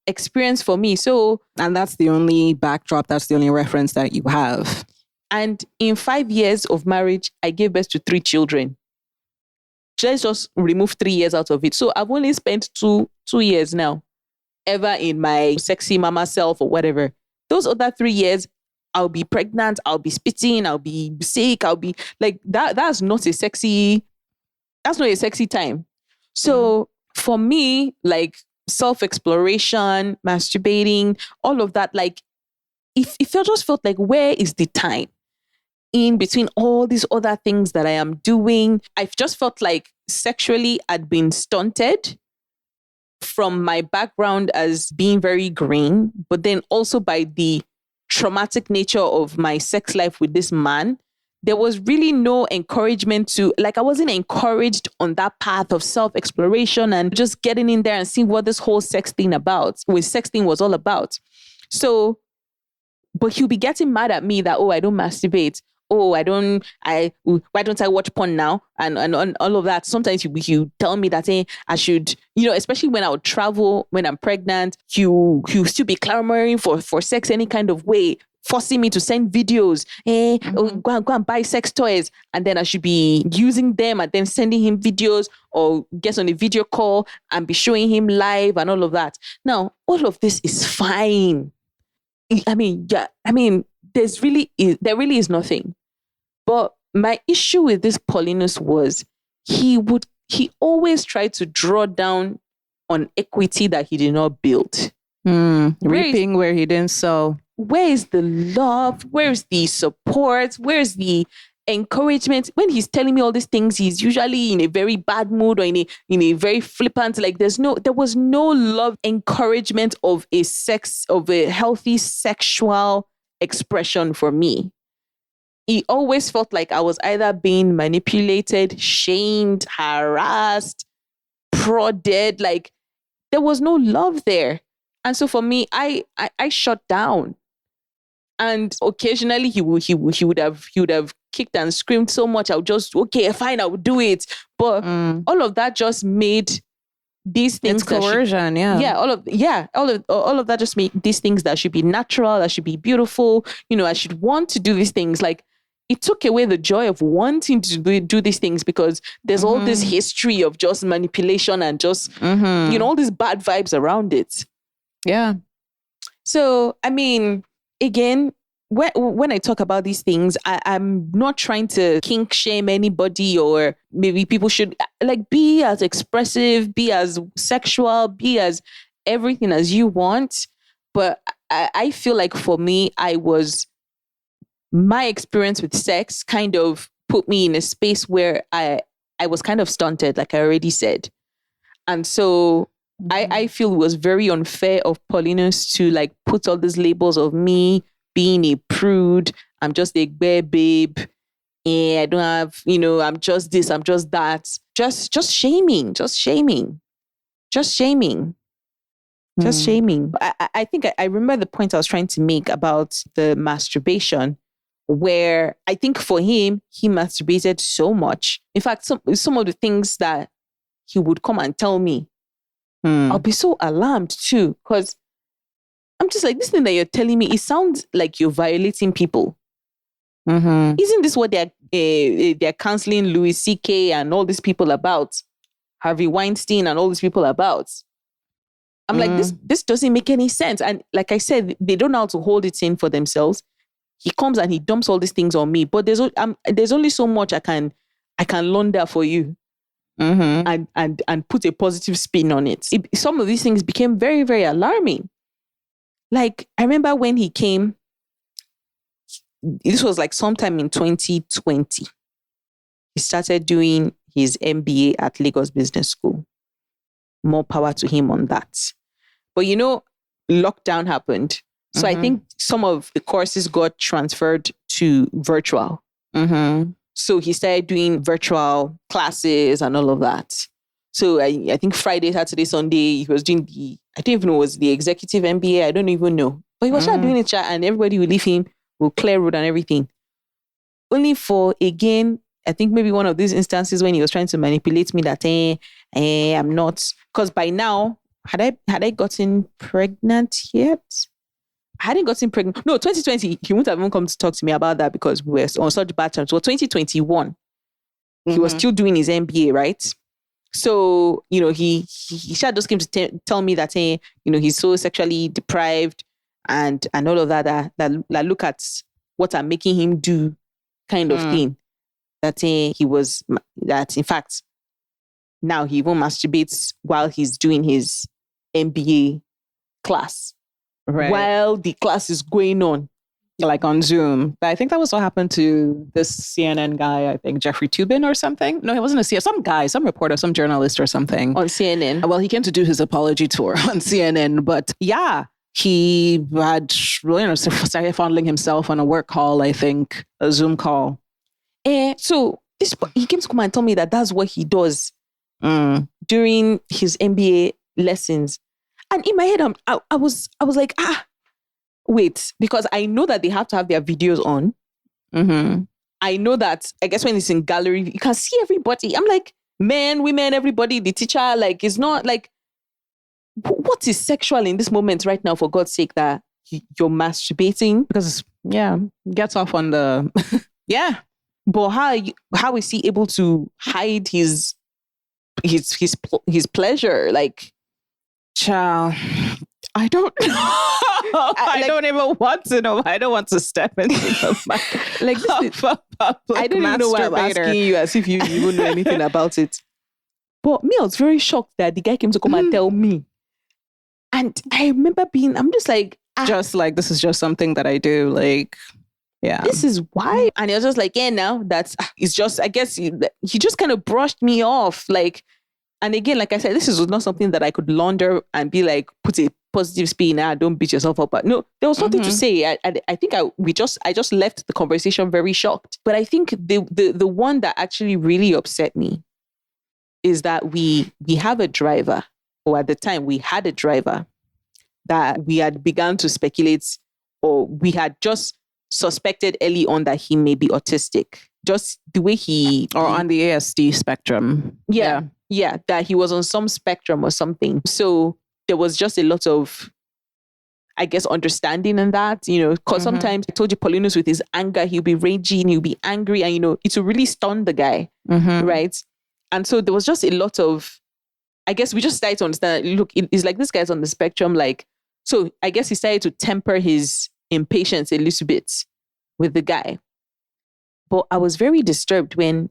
experience for me. So, And that's the only backdrop, that's the only reference that you have. and in 5 years of marriage, I gave birth to 3 children. Let's just remove 3 years out of it. So I've only spent two years now ever in my sexy mama self or whatever. Those other 3 years, I'll be pregnant, I'll be spitting, I'll be sick, I'll be like that. That's not a sexy time. So for me, like self-exploration, masturbating, all of that, like if I just felt like, where is the time in between all these other things that I am doing? I've just felt like sexually I'd been stunted from my background as being very green, but then also by the traumatic nature of my sex life with this man. There was really no encouragement to, like, I wasn't encouraged on that path of self-exploration and just getting in there and seeing what this whole sex thing was all about. So, but he'll be getting mad at me that, oh, I don't masturbate. Oh, why don't I watch porn now? And all of that. Sometimes you tell me that, hey, I should, especially when I would travel, when I'm pregnant, you still be clamoring for sex any kind of way, forcing me to send videos. Go and buy sex toys. And then I should be using them and then sending him videos or get on a video call and be showing him live and all of that. Now, all of this is fine. I mean, there really is nothing. But my issue with this Paulinus was he always tried to draw down on equity that he did not build. Reaping where he didn't sow. Where is the love? Where is the support? Where is the encouragement? When he's telling me all these things, he's usually in a very bad mood or in a very flippant, like there was no love, encouragement of a healthy sexual expression for me. He always felt like I was either being manipulated, shamed, harassed, prodded, like there was no love there. And so for me, I shut down. And occasionally he would have kicked and screamed so much. I would just, okay, fine, I would do it. But all of that just made these things. It's coercion, all of that just made these things that should be natural, that should be beautiful. I should want to do these things. Like it took away the joy of wanting to do these things because there's all this history of just manipulation and just all these bad vibes around it. Yeah. So, I mean, again, when I talk about these things, I'm not trying to kink shame anybody, or maybe people should like be as expressive, be as sexual, be as everything as you want. But I feel like for me, my experience with sex kind of put me in a space where I was kind of stunted, like I already said. And so I feel it was very unfair of Paulinus to like put all these labels of me being a prude. I'm just a babe. I don't have, I'm just this, I'm just that. Just shaming. I think I remember the point I was trying to make about the masturbation, where I think for him, he masturbated so much. In fact, some of the things that he would come and tell me, I'll be so alarmed too, because I'm just like, this thing that you're telling me, it sounds like you're violating people. Isn't this what they're counseling Louis C.K. and all these people about? Harvey Weinstein and all these people about? I'm like, this doesn't make any sense. And like I said, they don't know how to hold it in for themselves. He comes and he dumps all these things on me, but there's only so much I can launder for you. And put a positive spin on it. Some of these things became very, very alarming. Like, I remember when he came, this was like sometime in 2020. He started doing his MBA at Lagos Business School. More power to him on that. But lockdown happened. So I think some of the courses got transferred to virtual. So he started doing virtual classes and all of that. So I think Friday, Saturday, Sunday, he was doing I don't even know, it was the executive MBA. I don't even know. But he was doing it, and everybody will leave him, will clear road and everything. Only for, again, I think maybe one of these instances when he was trying to manipulate me that, I'm not. Because by now, had I gotten pregnant yet? I hadn't gotten pregnant. No, 2020, he wouldn't have even come to talk to me about that because we were on such bad terms. Well, 2021, he was still doing his MBA, right? So, he just came to tell me that, he's so sexually deprived and all of that look at what I'm making him do kind of thing. That that in fact, now he even masturbates while he's doing his MBA class. Right. While the class is going on. Like on Zoom. I think that was what happened to this CNN guy, I think Jeffrey Toobin or something. No, he wasn't a CNN. Some guy, some reporter, some journalist or something. On CNN. Well, he came to do his apology tour on CNN. But yeah, he had, started fondling himself on a work call, I think, a Zoom call. So he came to come and tell me that that's what he does during his MBA lessons. And in my head, I was like, wait, because I know that they have to have their videos on. I know that, I guess when it's in gallery, you can see everybody. I'm like, men, women, everybody, the teacher, like, it's not like, what is sexual in this moment right now, for God's sake, that you're masturbating? Because, gets off on the, But how is he able to hide his pleasure? Like, child, I don't know. I don't even want to know. I don't want to step into the I don't even know why I'm asking you as if you even know anything about it. But me, I was very shocked that the guy came to come and tell me. And I remember I'm just like, this is just something that I do. Like, yeah. This is why. And he was just like, now that's, it's just, I guess he just kind of brushed me off. Like, and again, like I said, this is not something that I could launder and be like, put a positive spin, don't beat yourself up. But no, there was nothing to say. I think I just left the conversation very shocked. But I think the one that actually really upset me is that we have a driver, or at the time we had a driver that we had begun to speculate, or we had just suspected early on that he may be autistic. Just the way or on the ASD spectrum. Yeah, that he was on some spectrum or something. So there was just a lot of, I guess, understanding in that, because sometimes I told you, Paulinus, with his anger, he'll be raging, he'll be angry, and, it will really stun the guy, right? And so there was just a lot of, I guess we just started to understand, look, it's like this guy's on the spectrum, like, so I guess he started to temper his impatience a little bit with the guy. But I was very disturbed when,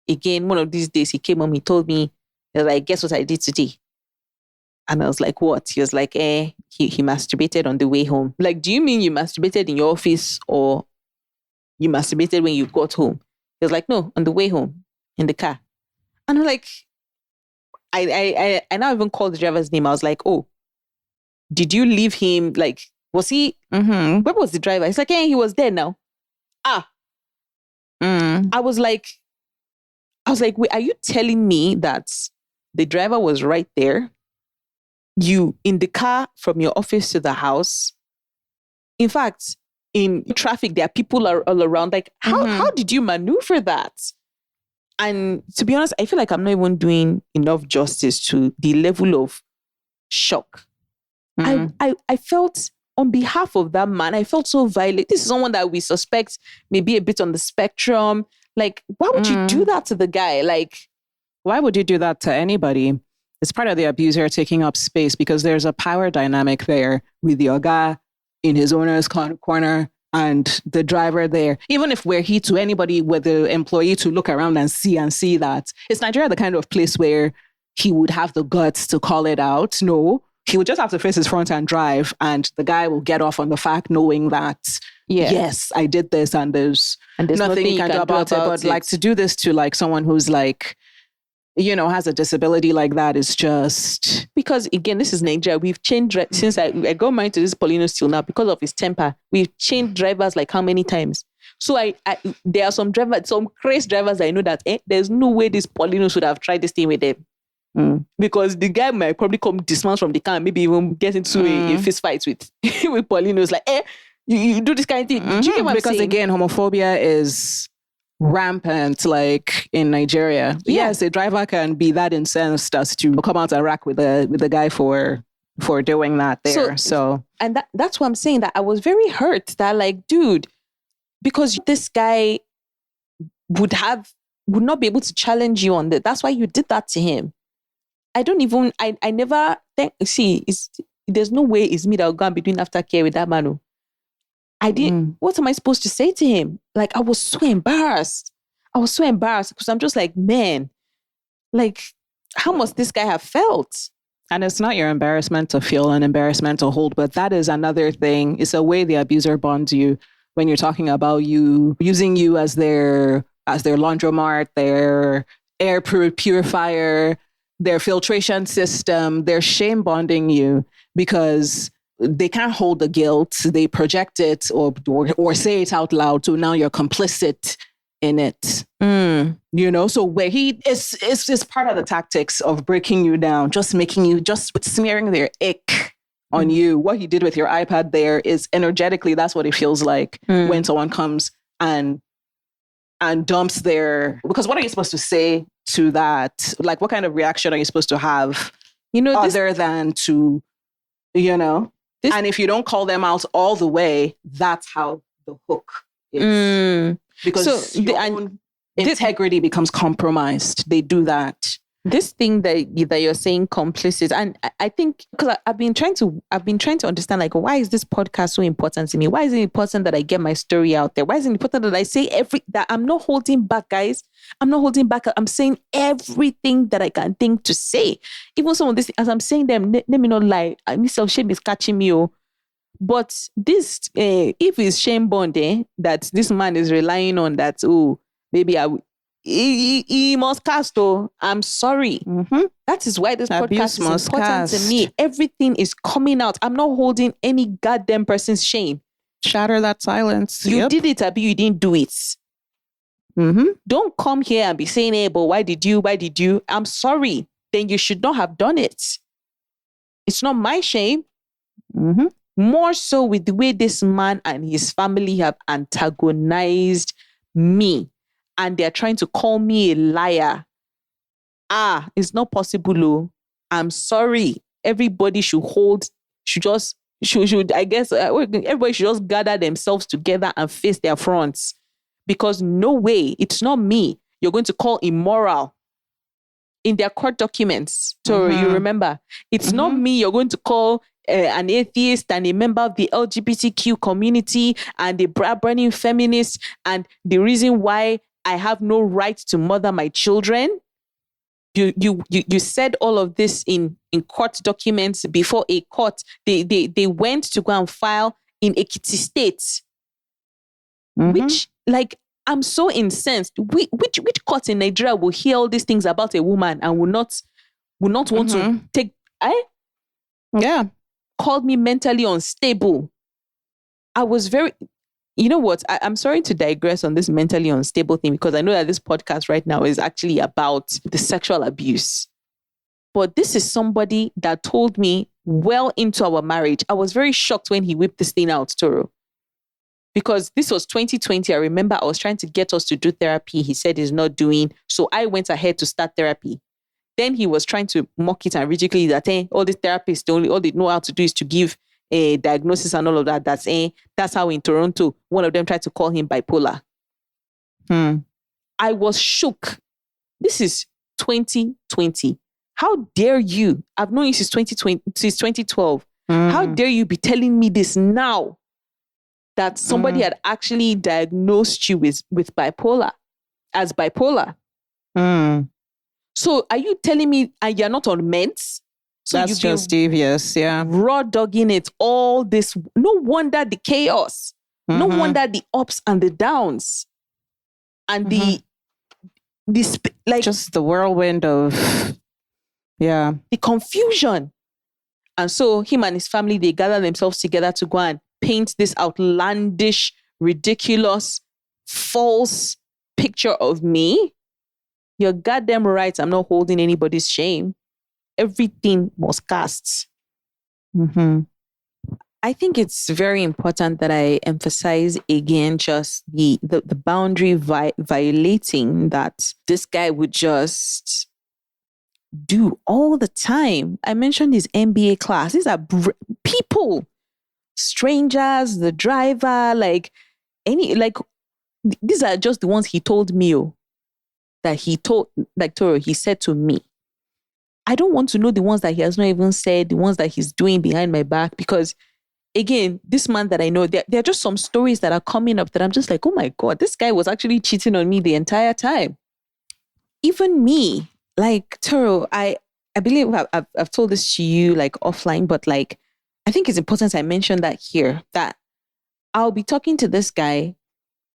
again, one of these days he came home, he told me, he was like, guess what I did today? And I was like, what? He was like, he masturbated on the way home. Like, do you mean you masturbated in your office or you masturbated when you got home? He was like, no, on the way home in the car. And I'm like, I now even called the driver's name. I was like, oh, did you leave him? Like, was he, where was the driver? He's like, he was there now. I was like, wait, are you telling me that the driver was right there? You in the car from your office to the house? In fact, in traffic, there are people all around. Like, how did you maneuver that? And to be honest, I feel like I'm not even doing enough justice to the level of shock. I felt, on behalf of that man, I felt so violated. This is someone that we suspect may be a bit on the spectrum. Like, why would you do that to the guy? Like, why would you do that to anybody? It's part of the abuser taking up space, because there's a power dynamic there with the oga in his owner's corner and the driver there. Even if we're here to anybody, with the employee to look around and see that. Is Nigeria the kind of place where he would have the guts to call it out? No. He would just have to face his front and drive, and the guy will get off on the fact knowing that, yes, I did this, and there's nothing you can do about it. But like, to do this to like someone who's like, has a disability like that is just... Because again, this is Nigeria. We've changed, since I got married to this Paulinus till now, because of his temper, we've changed drivers like how many times? So there are some crazy drivers I know that there's no way this Paulinus would have tried this thing with them. Because the guy might probably come dismount from the car and maybe even get into a fist fight with Paulinus. Like, you do this kind of thing. Do you get what I'm saying? Because again, homophobia is rampant, like in Nigeria. Yeah. Yes, a driver can be that incensed as to come out and rack with the guy for doing that there. So and that's what I'm saying, that I was very hurt that, like, dude, because this guy would not be able to challenge you on that. That's why you did that to him. I never think, there's no way it's me that will go and be doing aftercare with that man. Oh. I didn't, what am I supposed to say to him? Like, I was so embarrassed because I'm just like, man, like, how must this guy have felt? and it's not your embarrassment to feel an embarrassment to hold, but that is another thing. It's a way the abuser bonds you when you're talking about you using you as their laundromat, their air purifier, their filtration system. They're shame bonding you because they can't hold the guilt. They project it or say it out loud. So now you're complicit in it. You know, so where it's part of the tactics of breaking you down, just smearing their ick on you. What he did with your iPad there is energetically, that's what it feels like when someone comes and dumps because what are you supposed to say to that? Like, what kind of reaction are you supposed to have, other than to, and if you don't call them out all the way, that's how the hook is. Because your own integrity becomes compromised. They do that. This thing that you're saying, complicit, and I think because I've been trying to understand, like, why is this podcast so important to me? Why is it important that I get my story out there? Why is it important that I say that I'm not holding back, guys? I'm not holding back. I'm saying everything that I can think to say. Even some of this, as I'm saying them, let me not lie. Miss Shame is catching me. But this, if it's shame bond, that this man is relying on, that, maybe he must cast. I'm sorry. That is why this podcast is important to me. Everything is coming out. I'm not holding any goddamn person's shame. Shatter that silence. You did it, Abi. You didn't do it. Don't come here and be saying, hey, but why did you? I'm sorry. Then you should not have done it. It's not my shame. More so with the way this man and his family have antagonized me. And they're trying to call me a liar. It's not possible. I'm sorry. Everybody should I guess, everybody should just gather themselves together and face their fronts. Because no way, it's not me you're going to call immoral. In their court documents, so you remember, it's not me you're going to call an atheist and a member of the LGBTQ community and a bra-burning feminist and the reason why I have no right to mother my children. You said all of this in court documents before a court. They went to go and file in Ekiti State, which, like, I'm so incensed. Which court in Nigeria will hear all these things about a woman and will not want to take? Called me mentally unstable. I was very. You know what? I'm sorry to digress on this mentally unstable thing because I know that this podcast right now is actually about the sexual abuse. But this is somebody that told me well into our marriage. I was very shocked when he whipped this thing out, Toro. Because this was 2020. I remember I was trying to get us to do therapy. He said he's not doing. So I went ahead to start therapy. Then he was trying to mock it and ridiculous that all these therapists, all they know how to do is to give a diagnosis and all of that. That's how in Toronto, one of them tried to call him bipolar. I was shook. This is 2020. How dare you? I've known you since 2012. How dare you be telling me this now? That somebody had actually diagnosed you with bipolar, as bipolar. So are you telling me you're not on meds? So that's just devious, yeah. Raw dogging it, all this. No wonder the chaos. No wonder the ups and the downs. And just the whirlwind of, the confusion. And so him and his family, they gather themselves together to go and paint this outlandish, ridiculous, false picture of me. You're goddamn right. I'm not holding anybody's shame. Everything must cast. I think it's very important that I emphasize again just the boundary violating that this guy would just do all the time. I mentioned his MBA class. These are people, strangers, the driver, like these are just the ones he told me that he told, like Toro, he said to me. I don't want to know the ones that he has not even said, the ones that he's doing behind my back, because again, this man that I know, there are just some stories that are coming up that I'm just like, oh my God, this guy was actually cheating on me the entire time. Even me, like Toro, I believe I've told this to you like offline, but like, I think it's important I mention that here, that I'll be talking to this guy,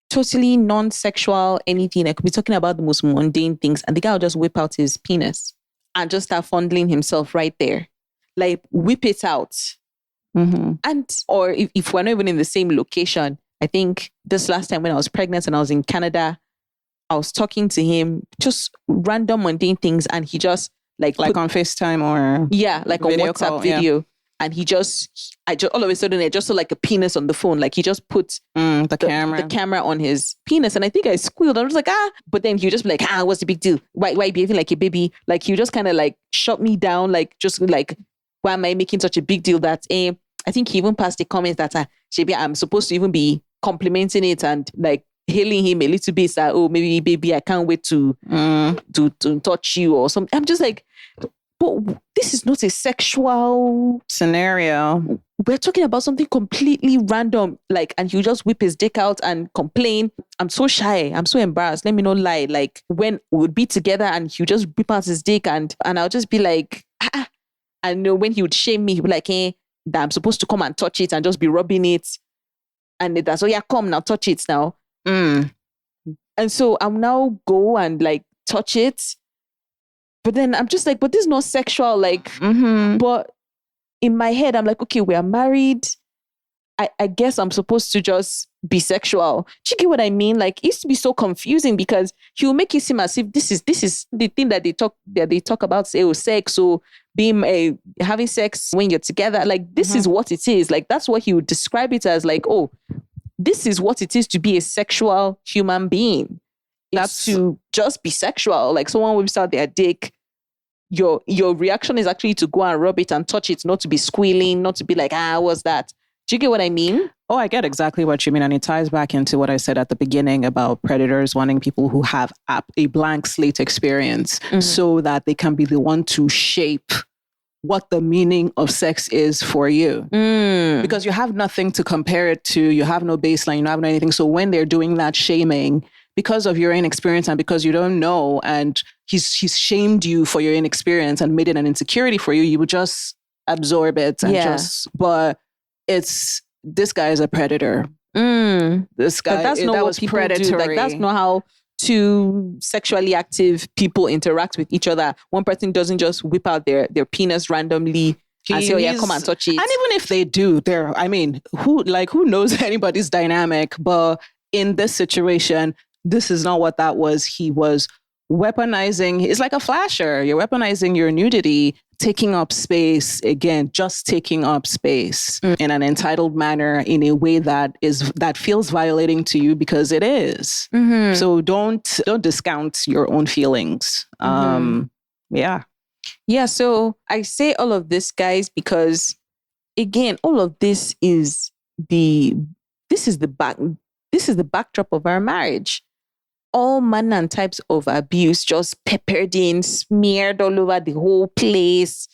totally non-sexual, anything. I could be talking about the most mundane things, and the guy will just whip out his penis and just start fondling himself right there. Like, whip it out. Mm-hmm. And, or if we're not even in the same location, I think this last time when I was pregnant and I was in Canada, I was talking to him, just random mundane things. And he just like on FaceTime or like on WhatsApp call, video. Yeah. And I just all of a sudden I just saw like a penis on the phone. Like he just put the camera on his penis. And I think I squealed. I was like, but then he would just be like, what's the big deal? Why behaving like a baby? Like he just kind of like shut me down. Like, just like, why am I making such a big deal that I think he even passed the comment that maybe I'm supposed to even be complimenting it and like hailing him a little bit. That, oh, maybe baby, I can't wait to touch you or something. I'm just like, but this is not a sexual scenario. We're talking about something completely random. Like, and he'll just whip his dick out and complain. I'm so shy. I'm so embarrassed. Let me not lie. Like when we would be together and he'll just whip out his dick and I'll just be like, I know when he would shame me, he'd be like, that I'm supposed to come and touch it and just be rubbing it. And that's, oh yeah, come now, touch it now. And so I'll now go and like touch it. But then I'm just like, but this is not sexual. Like, but in my head, I'm like, okay, we are married. I guess I'm supposed to just be sexual. Do you get what I mean? Like, it used to be so confusing because he will make it seem as if this is the thing that they talk about, say, sex or being having sex when you're together. Like, this is what it is. Like, that's what he would describe it as. Like, oh, this is what it is to be a sexual human being. That's to just be sexual. Like, someone whips out their dick. Your reaction is actually to go and rub it and touch it, not to be squealing, not to be like, what's that? Do you get what I mean? Oh, I get exactly what you mean. And it ties back into what I said at the beginning about predators wanting people who have a blank slate experience so that they can be the one to shape what the meaning of sex is for you. Because you have nothing to compare it to. You have no baseline. You don't have no anything. So when they're doing that shaming, because of your inexperience and because you don't know, and he's shamed you for your inexperience and made it an insecurity for you, you would just absorb it and but this guy is a predator. This guy, but that's not what people predatory. Do. Like, that's not how two sexually active people interact with each other. One person doesn't just whip out their penis randomly and say, oh yeah, come and touch it. And even if they do, who knows anybody's dynamic? But in this situation, this is not what that was. He was weaponizing. It's like a flasher. You're weaponizing your nudity, taking up space, again, just taking up space in an entitled manner, in a way that feels violating to you, because it is. So don't discount your own feelings. Yeah. So I say all of this, guys, because again, all of this is the backdrop of our marriage. All manner and types of abuse just peppered in, smeared all over the whole place.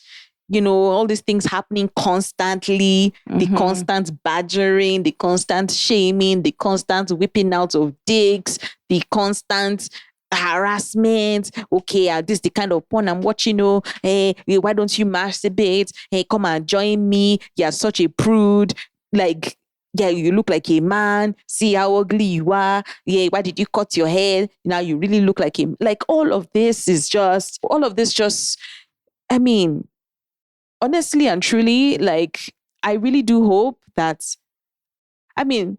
You know, all these things happening constantly, the constant badgering, the constant shaming, the constant whipping out of dicks, the constant harassment. Okay, this is the kind of porn I'm watching. Hey, why don't you masturbate? Hey, come and join me. You're such a prude. Like, yeah, you look like a man. See how ugly you are. Yeah, why did you cut your hair? Now you really look like him. Like, all of this just, I mean, honestly and truly, like, I really do hope that, I mean,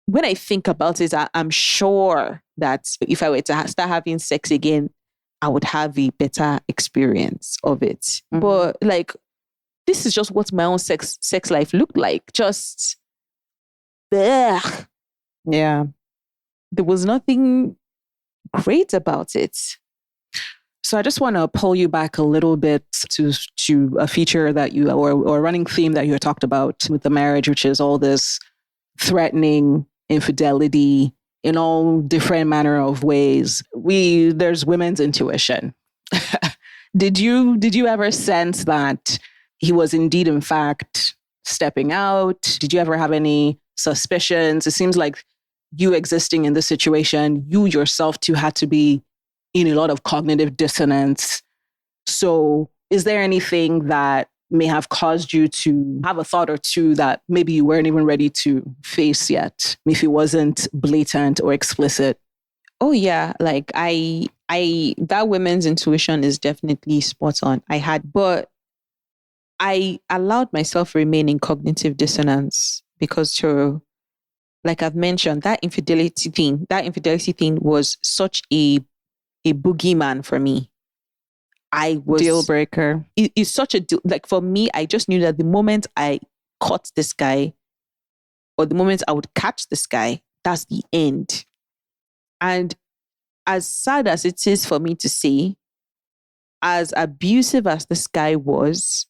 when I think about it, I'm sure that if I were to start having sex again, I would have a better experience of it. But like, this is just what my own sex life looked like. Just, blech. Yeah. There was nothing great about it. So I just want to pull you back a little bit to a feature that you, or a running theme that you had talked about with the marriage, which is all this threatening infidelity in all different manner of ways. There's women's intuition. Did you ever sense that he was indeed, in fact, stepping out? Did you ever have any suspicions? It seems like you existing in this situation, you yourself too had to be in a lot of cognitive dissonance. So is there anything that may have caused you to have a thought or two that maybe you weren't even ready to face yet, if it wasn't blatant or explicit? Oh yeah, like I that women's intuition is definitely spot on. But I allowed myself to remain in cognitive dissonance because like I've mentioned, that infidelity thing was such a boogeyman for me. I was deal breaker. It's such a deal. Like for me, I just knew that the moment I caught this guy, or the moment I would catch this guy, that's the end. And as sad as it is for me to say, as abusive as this guy was,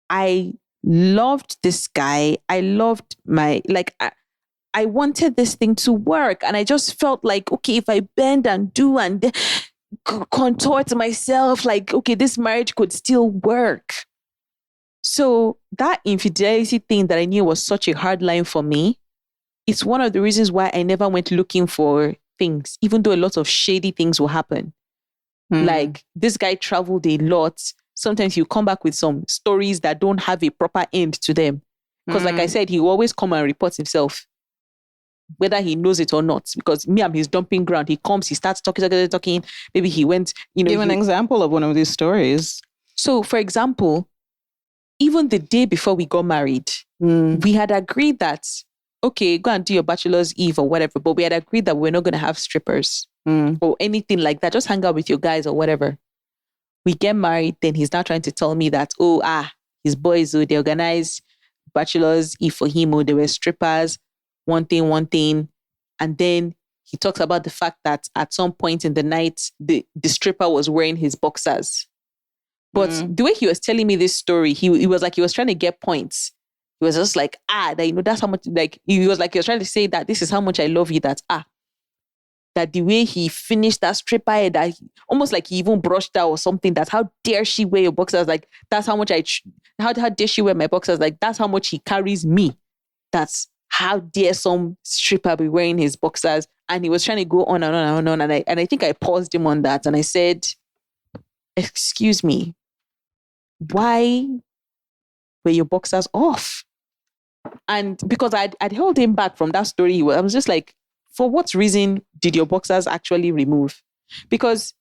I loved this guy. I loved I wanted this thing to work. And I just felt like, okay, if I bend and do and contort myself, like, okay, this marriage could still work. So that infidelity thing that I knew was such a hard line for me, it's one of the reasons why I never went looking for things, even though a lot of shady things will happen. Like this guy traveled a lot. Sometimes he'll come back with some stories that don't have a proper end to them. Because like I said, he will always come and report himself, whether he knows it or not. Because me, I'm his dumping ground. He comes, he starts talking. Maybe he went, Give an example of one of these stories. So for example, even the day before we got married, we had agreed that, okay, go and do your bachelor's eve or whatever. But we had agreed that we're not going to have strippers or anything like that. Just hang out with your guys or whatever. We get married. Then he's now trying to tell me that, his boys, they organized bachelor's eve for him. They were strippers, one thing. And then he talks about the fact that at some point in the night, the stripper was wearing his boxers. But the way he was telling me this story, he was like, he was trying to get points. He was just like, that's how much, like, he was trying to say that this is how much I love you, that the way he finished that stripper head, that almost like he even brushed her or something, that how dare she wear your boxers? Like, that's how much how dare she wear my boxers? Like, that's how much he carries me. That's how dare some stripper be wearing his boxers? And he was trying to go on and on and on. And I think I paused him on that and I said, excuse me, why were your boxers off? And because I'd held him back from that story, I was just like, for what reason did your boxers actually remove? Because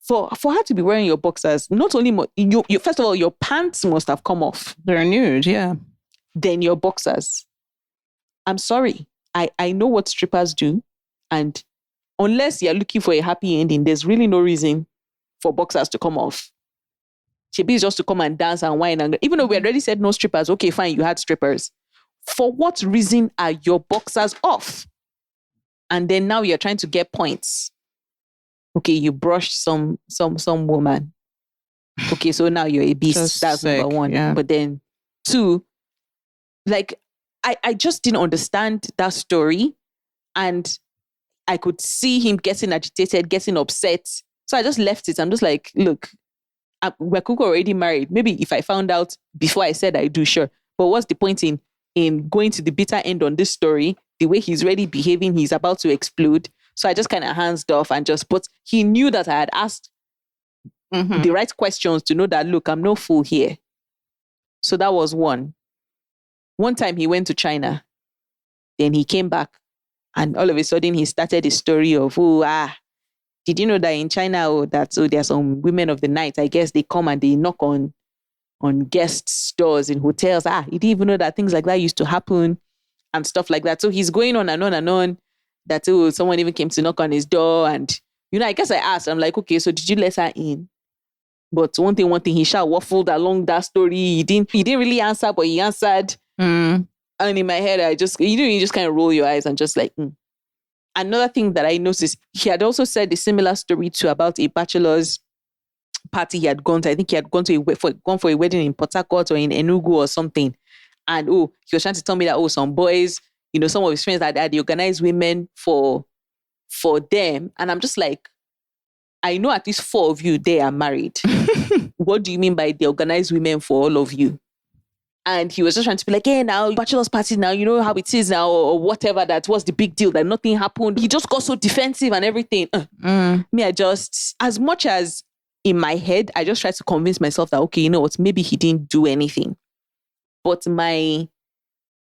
for her to be wearing your boxers, not only you first of all, your pants must have come off. They're nude, yeah. Then your boxers. I'm sorry. I know what strippers do. And unless you're looking for a happy ending, there's really no reason for boxers to come off. Shebi is just to come and dance and whine. And even though we already said no strippers, okay, fine, you had strippers. For what reason are your boxers off? And then now you're trying to get points. Okay, you brushed some woman. Okay, so now you're a beast. Just that's sick, number one. yeah. But then two, like, I just didn't understand that story. And I could see him getting agitated, getting upset. So I just left it. I'm just like, look, we're already married. Maybe if I found out before I said I do, sure. But what's the point in going to the bitter end on this story? The way he's already behaving, he's about to explode. So I just kind of hands off and but he knew that I had asked the right questions to know that, look, I'm no fool here. So that was one. One time he went to China. Then he came back and all of a sudden he started his story of, did you know that in China, there are some women of the night, I guess they come and they knock on guests' doors in hotels. He didn't even know that things like that used to happen and stuff like that. So he's going on and on and on that, someone even came to knock on his door. And, I guess I asked, I'm like, okay, so did you let her in? But one thing, he shall waffled along that story. He didn't really answer, but he answered. And in my head, you just kind of roll your eyes and just like, Another thing that I noticed, he had also said a similar story to about a bachelor's party he had gone to. I think he had gone for a wedding in Port Harcourt or in Enugu or something. And he was trying to tell me that, some boys, some of his friends had organized women for them. And I'm just like, I know at least 4 of you, they are married. What do you mean by the organized women for all of you? And he was just trying to be like, hey, now, bachelor's party now, you know how it is now, or whatever, that was the big deal, that nothing happened. He just got so defensive and everything. Me, I just, as much as in my head, I just tried to convince myself that, okay, you know what, maybe he didn't do anything. But my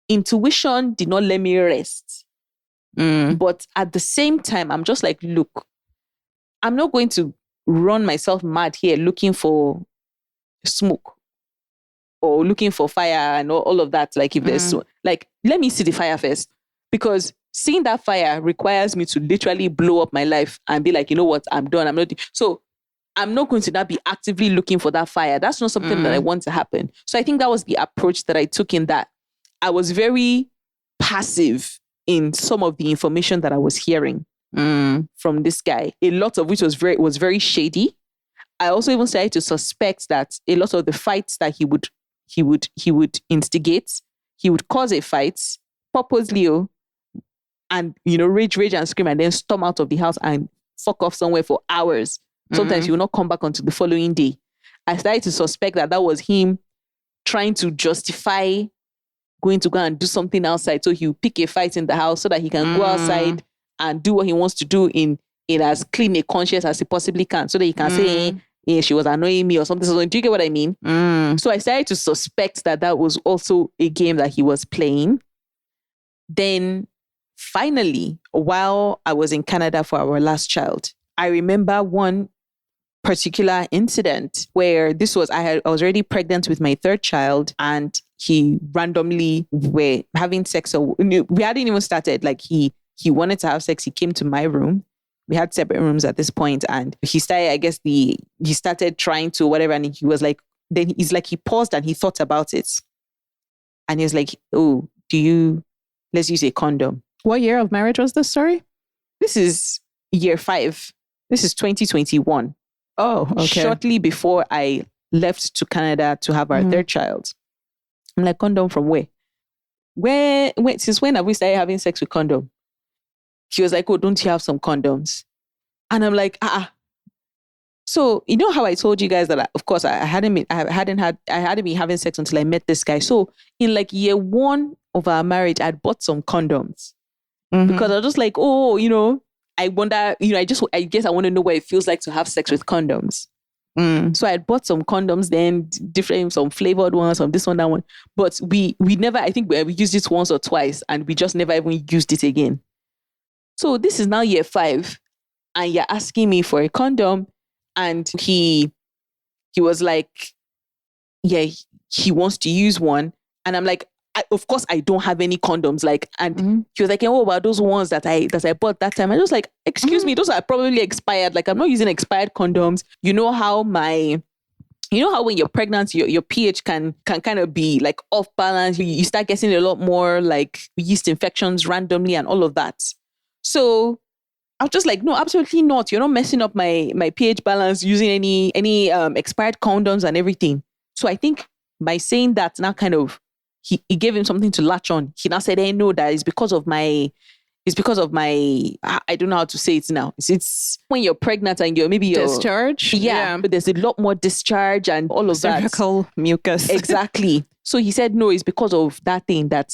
intuition did not let me rest. But at the same time, I'm just like, look, I'm not going to run myself mad here looking for smoke or looking for fire and all of that. Like if there's let me see the fire first, because seeing that fire requires me to literally blow up my life and be like, you know what, I'm done. So I'm not going to now be actively looking for that fire. That's not something that I want to happen. So I think that was the approach that I took, in that I was very passive in some of the information that I was hearing from this guy, a lot of which was very shady. I also even started to suspect that a lot of the fights that he would instigate, he would cause a fight purposely, and rage and scream and then storm out of the house and fuck off somewhere for hours. Sometimes he will not come back until the following day. I started to suspect that was him trying to justify going to go and do something outside. So he'll pick a fight in the house so that he can go outside and do what he wants to do in as clean a conscience as he possibly can, so that he can say, hey, she was annoying me or something. So do you get what I mean? So I started to suspect that was also a game that he was playing. Then finally, while I was in Canada for our last child, I remember one particular incident where I was already pregnant with my 3rd child, and he randomly were having sex. So we hadn't even started. Like he wanted to have sex. He came to my room. We had separate rooms at this point, and he started, he started trying to whatever, and he was like, then he's like, he paused and he thought about it. And he was like, oh, let's use a condom. What year of marriage was this, sorry? This is year 5. This is 2021. Oh, okay. Shortly before I left to Canada to have our 3rd child. I'm like, condom from where? Since when have we started having sex with condom? He was like, oh, don't you have some condoms? And I'm like, So, you know how I told you guys that, of course, I hadn't been having sex until I met this guy. So in like year 1 of our marriage, I'd bought some condoms because I was just like, I wonder, I guess I want to know what it feels like to have sex with condoms. So I had bought some condoms, then different, some flavored ones, some this one, that one. But we never, I think we used it once or twice, and we just never even used it again. So this is now year 5, and you're asking me for a condom, and he was like, yeah, he wants to use one. And I'm like, of course I don't have any condoms. And he was like, what about those ones that I bought that time? I was like, excuse me, those are probably expired. Like, I'm not using expired condoms. You know how when you're pregnant, your pH can kind of be like off balance. You start getting a lot more like yeast infections randomly and all of that. So I was just like, no, absolutely not. You're not messing up my pH balance using any expired condoms and everything. So I think by saying that, now kind of, he gave him something to latch on. He now said, hey, no, that is because of my, I don't know how to say it now. It's when you're pregnant and you're discharge. Yeah, but there's a lot more discharge and all of cervical mucus. Exactly. So he said, no, it's because of that thing that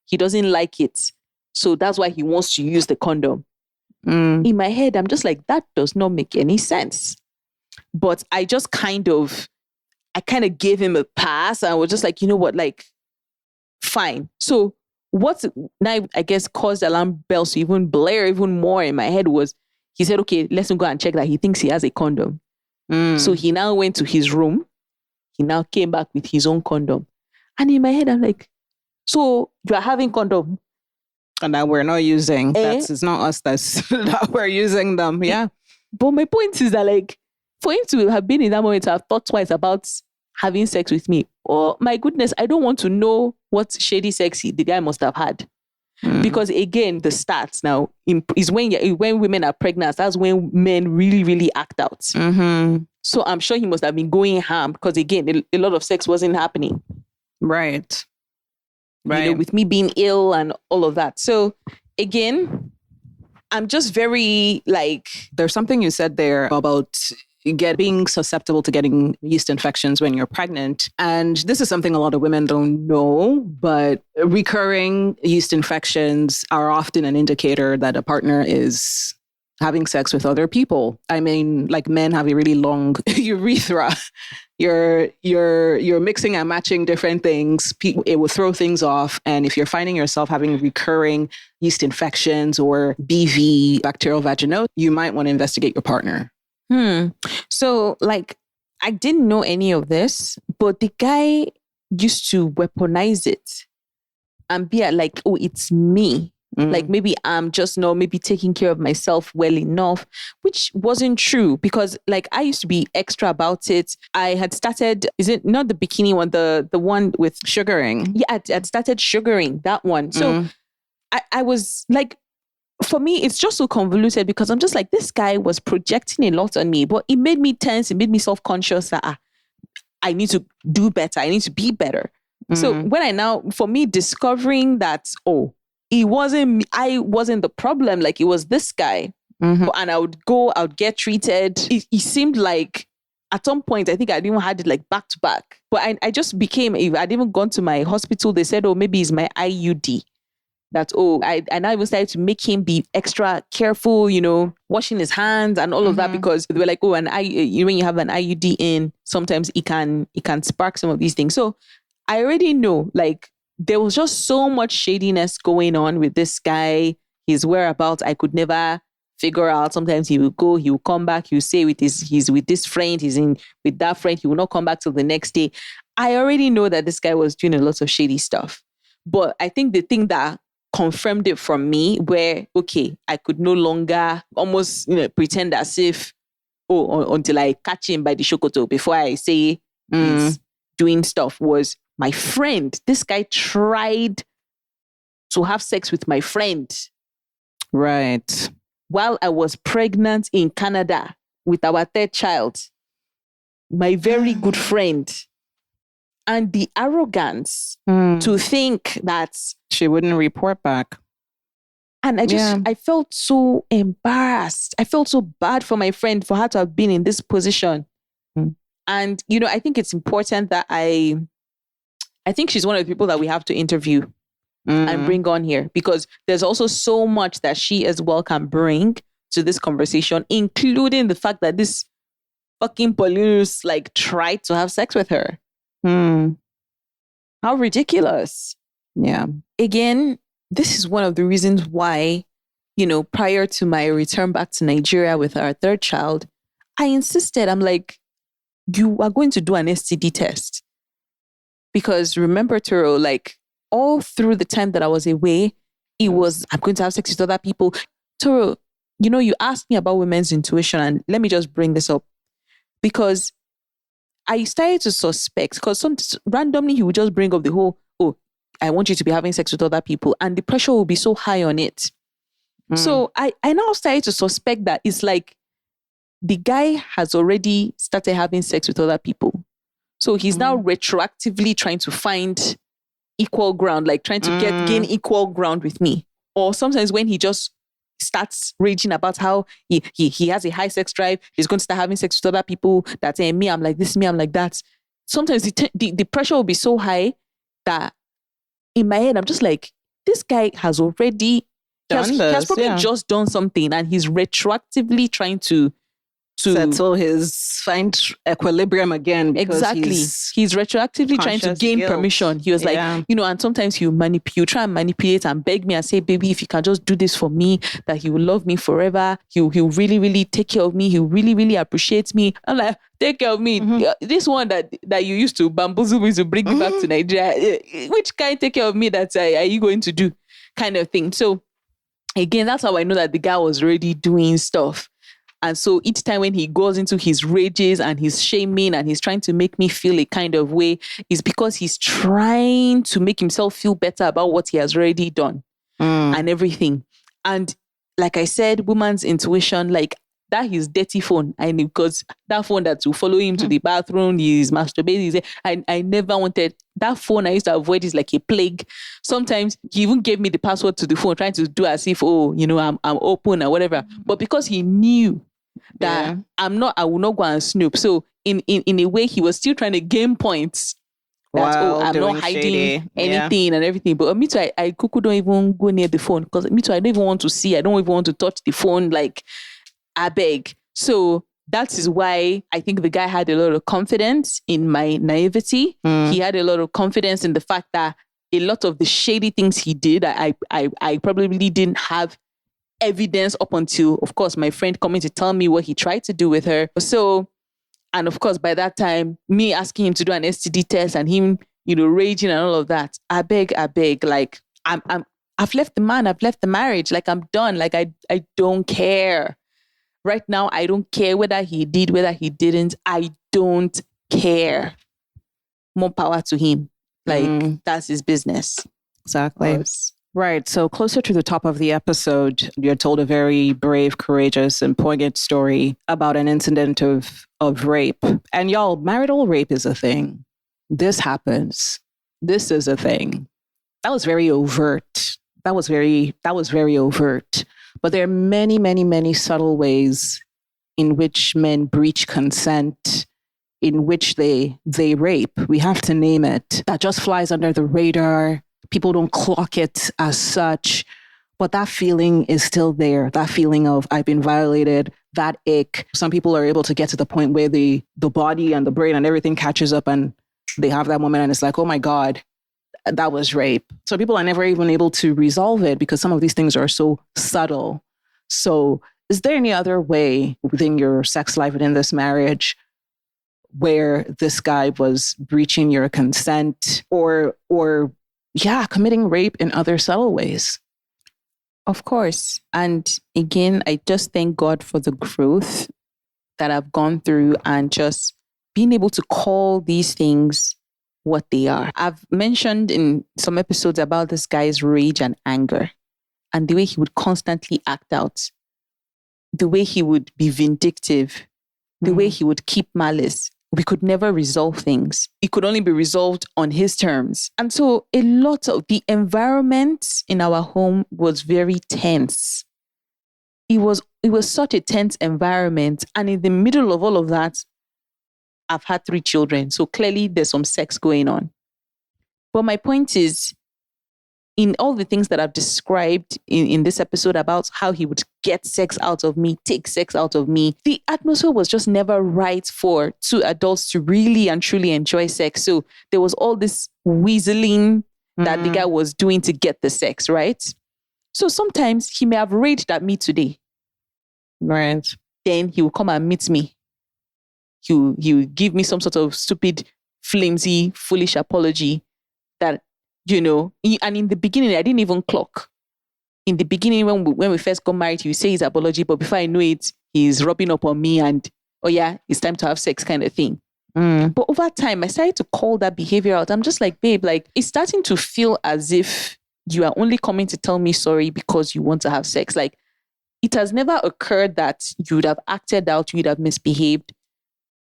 he doesn't like it. So that's why he wants to use the condom. In my head, I'm just like, that does not make any sense. But I kind of gave him a pass. And I was just like, you know what, like, fine. So what now, I guess, caused alarm bells to even blare even more in my head was, he said, okay, let's go and check that he thinks he has a condom. So he now went to his room. He now came back with his own condom. And in my head, I'm like, so you are having condom? And that we're not using. It's not us that we're using them. Yeah. But my point is that, like, For him to have been in that moment to have thought twice about having sex with me, oh my goodness, I don't want to know what shady sex the guy must have had. Because again, the stats now is when women are pregnant, that's when men really, really act out. So I'm sure he must have been going ham because again, a lot of sex wasn't happening. Right. With me being ill and all of that. So again, I'm just very like... There's something you said there about being susceptible to getting yeast infections when you're pregnant. And this is something a lot of women don't know, but recurring yeast infections are often an indicator that a partner is having sex with other people. I mean, like men have a really long urethra. You're mixing and matching different things. It will throw things off. And if you're finding yourself having recurring yeast infections or BV, bacterial vaginosis, you might want to investigate your partner. So like, I didn't know any of this, but the guy used to weaponize it and be like, oh, it's me. Like maybe I'm just not maybe taking care of myself well enough, which wasn't true because like I used to be extra about it. I had started, is it not the bikini one, the one with sugaring? Yeah, I'd started sugaring that one. So I was like, for me, it's just so convoluted because I'm just like, this guy was projecting a lot on me, but it made me tense. It made me self-conscious that I need to do better. I need to be better. So when for me, discovering that, oh, it wasn't me, I wasn't the problem. Like it was this guy. And I would get treated. It seemed like at some point, I think I'd even had it like back to back. But I just became, I'd even gone to my hospital. They said, oh, maybe it's my IUD. That, I now even started to make him be extra careful, washing his hands and all of that because they were like, oh, when you have an IUD in, sometimes it can spark some of these things. So I already know, like, there was just so much shadiness going on with this guy, his whereabouts. I could never figure out. Sometimes he will go, he will come back, he'll say he's with this friend, he's in with that friend, he will not come back till the next day. I already know that this guy was doing a lot of shady stuff. But I think the thing that confirmed it from me where, okay, I could no longer almost, pretend as if, until I catch him by the shokoto before I say he's doing stuff was my friend. This guy tried to have sex with my friend. Right. While I was pregnant in Canada with our third child. My very good friend. And the arrogance to think that she wouldn't report back. And I felt so embarrassed. I felt so bad for my friend for her to have been in this position. And, I think it's important that I think she's one of the people that we have to interview and bring on here because there's also so much that she as well can bring to this conversation, including the fact that this fucking Paulinus like tried to have sex with her. How ridiculous. Yeah. Again, this is one of the reasons why, prior to my return back to Nigeria with our third child, I insisted, I'm like, you are going to do an STD test. Because remember, Turo, like all through the time that I was away, it was, I'm going to have sex with other people. Turo, you asked me about women's intuition and let me just bring this up. Because I started to suspect, because randomly he would just bring up the whole, oh, I want you to be having sex with other people. And the pressure will be so high on it. So I now started to suspect that it's like the guy has already started having sex with other people. So he's now retroactively trying to find equal ground, like trying to gain equal ground with me. Or sometimes when he just starts raging about how he has a high sex drive, he's going to start having sex with other people, that's me, I'm like this, me, I'm like that. Sometimes the pressure will be so high that in my head, I'm just like, this guy has already he has probably just done something and he's retroactively trying to settle find equilibrium again. Exactly. He's retroactively trying to gain permission. He was like, and sometimes he'll try and manipulate and beg me and say, baby, if you can just do this for me, that he will love me forever. He'll really, really take care of me. He'll really, really appreciate me. I'm like, take care of me. This one that you used to bamboozle me to bring me back to Nigeria, which kind take care of me that are you going to do kind of thing. So again, that's how I know that the guy was already doing stuff. And so each time when he goes into his rages and he's shaming and he's trying to make me feel a kind of way, is because he's trying to make himself feel better about what he has already done and everything. And like I said, woman's intuition, like that his dirty phone, I knew, because that phone that will follow him to the bathroom, he's masturbating. I never wanted that phone. I used to avoid it like a plague. Sometimes he even gave me the password to the phone, trying to do as if, I'm open or whatever. But because he knew that I will not go and snoop. So in a way, he was still trying to gain points. That, I'm not hiding anything and everything. But me too, I cuckoo don't even go near the phone, because me too, I don't even want to see. I don't even want to touch the phone. Like, I beg. So that is why I think the guy had a lot of confidence in my naivety. He had a lot of confidence in the fact that a lot of the shady things he did, I probably didn't have evidence up until, of course, my friend coming to tell me what he tried to do with her. So, and of course, by that time, me asking him to do an STD test and him, raging and all of that. I beg. Like, I've left the man. I've left the marriage. Like, I'm done. Like, I don't care. Right now, I don't care whether he did, whether he didn't. I don't care. More power to him. Like, that's his business. Exactly. Right. So closer to the top of the episode, you're told a very brave, courageous, and poignant story about an incident of rape. And y'all, marital rape is a thing. This happens. This is a thing. That was very overt. That was very overt. But there are many, many, many subtle ways in which men breach consent, in which they rape. We have to name it. That just flies under the radar. People don't clock it as such. But that feeling is still there. That feeling of I've been violated, that ick. Some people are able to get to the point where the body and the brain and everything catches up and they have that moment and it's like, oh my God, that was rape. So people are never even able to resolve it because some of these things are so subtle. So is there any other way within your sex life, within this marriage, where this guy was breaching your consent or committing rape in other subtle ways? Of course. And again, I just thank God for the growth that I've gone through and just being able to call these things what they are. I've mentioned in some episodes about this guy's rage and anger and the way he would constantly act out, the way he would be vindictive, the way he would keep malice. We could never resolve things. It could only be resolved on his terms. And so a lot of the environment in our home was very tense. It was such a tense environment. And in the middle of all of that, I've had 3 children. So clearly there's some sex going on. But my point is, in all the things that I've described in this episode about how he would get sex out of me, take sex out of me, the atmosphere was just never right for 2 adults to really and truly enjoy sex. So there was all this weaseling that the guy was doing to get the sex, right? So sometimes he may have raged at me today. Right. Then he will come and meet me. He will give me some sort of stupid, flimsy, foolish apology that, and in the beginning, I didn't even clock. In the beginning, when we first got married, he would say his apology, but before I know it, he's rubbing up on me and, oh yeah, it's time to have sex kind of thing. But over time, I started to call that behavior out. I'm just like, babe, like it's starting to feel as if you are only coming to tell me sorry because you want to have sex. Like it has never occurred that you would have acted out, you would have misbehaved,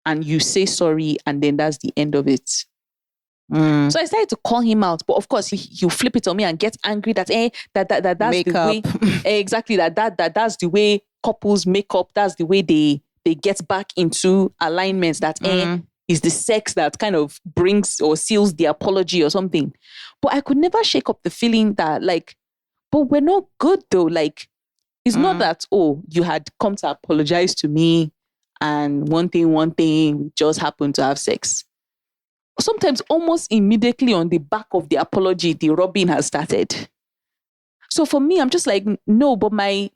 and you say sorry, and then that's the end of it. So I started to call him out, but of course he'll flip it on me and get angry that that's make the up. Way exactly that's the way couples make up. That's the way they get back into alignments. That is the sex that kind of brings or seals the apology or something. But I could never shake up the feeling that like, but we're not good though. Like it's not that you had come to apologize to me. And one thing, we just happened to have sex. Sometimes almost immediately on the back of the apology, the rubbing has started. So for me, I'm just like, no, but my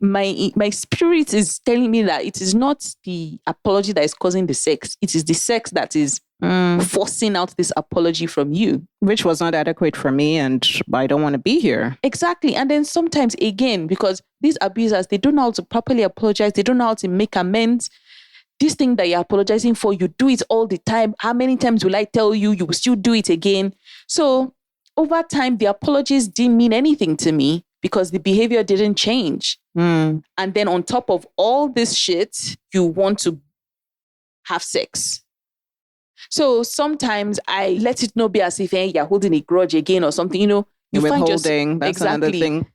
spirit is telling me that it is not the apology that is causing the sex. It is the sex that is forcing out this apology from you. Which was not adequate for me, and I don't want to be here. Exactly. And then sometimes, again, because these abusers, they don't know how to properly apologize. They don't know how to make amends. This thing that you're apologizing for, you do it all the time. How many times will I tell you? You will still do it again. So over time, the apologies didn't mean anything to me because the behavior didn't change. And then on top of all this shit, you want to have sex. So sometimes I let it not be as if you're holding a grudge again or something, you withholding. That's another thing.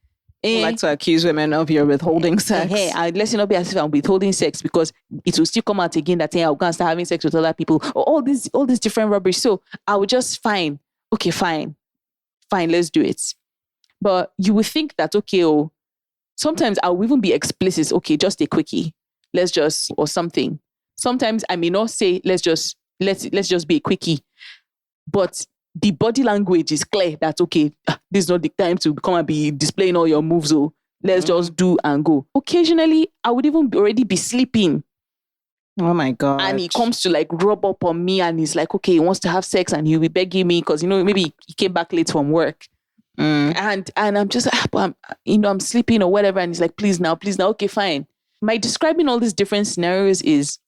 I like to accuse women of your withholding sex. I let it not be as if I'm withholding sex because it will still come out again that I'll go and start having sex with other people. Or all these different rubbish. So I would just fine, let's do it. But you would think that, sometimes I'll even be explicit. Okay, just a quickie. Let's just, or something. Sometimes I may not say, let's just be a quickie. But the body language is clear that, this is not the time to come and be displaying all your moves. Let's just do and go. Occasionally, I would even already be sleeping. Oh my God. And he comes to rub up on me and he's like, he wants to have sex and he'll be begging me because, maybe he came back late from work. And I'm just, I'm sleeping or whatever. And he's like, please now. Okay, fine. My describing all these different scenarios is,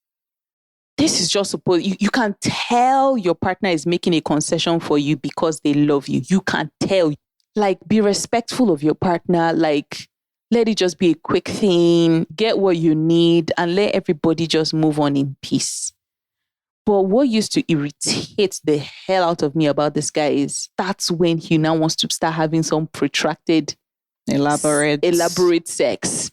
this is just supposed, you can tell your partner is making a concession for you because they love you. You can tell. Be respectful of your partner. Let it just be a quick thing. Get what you need and let everybody just move on in peace. But what used to irritate the hell out of me about this guy is that's when he now wants to start having some protracted, elaborate sex.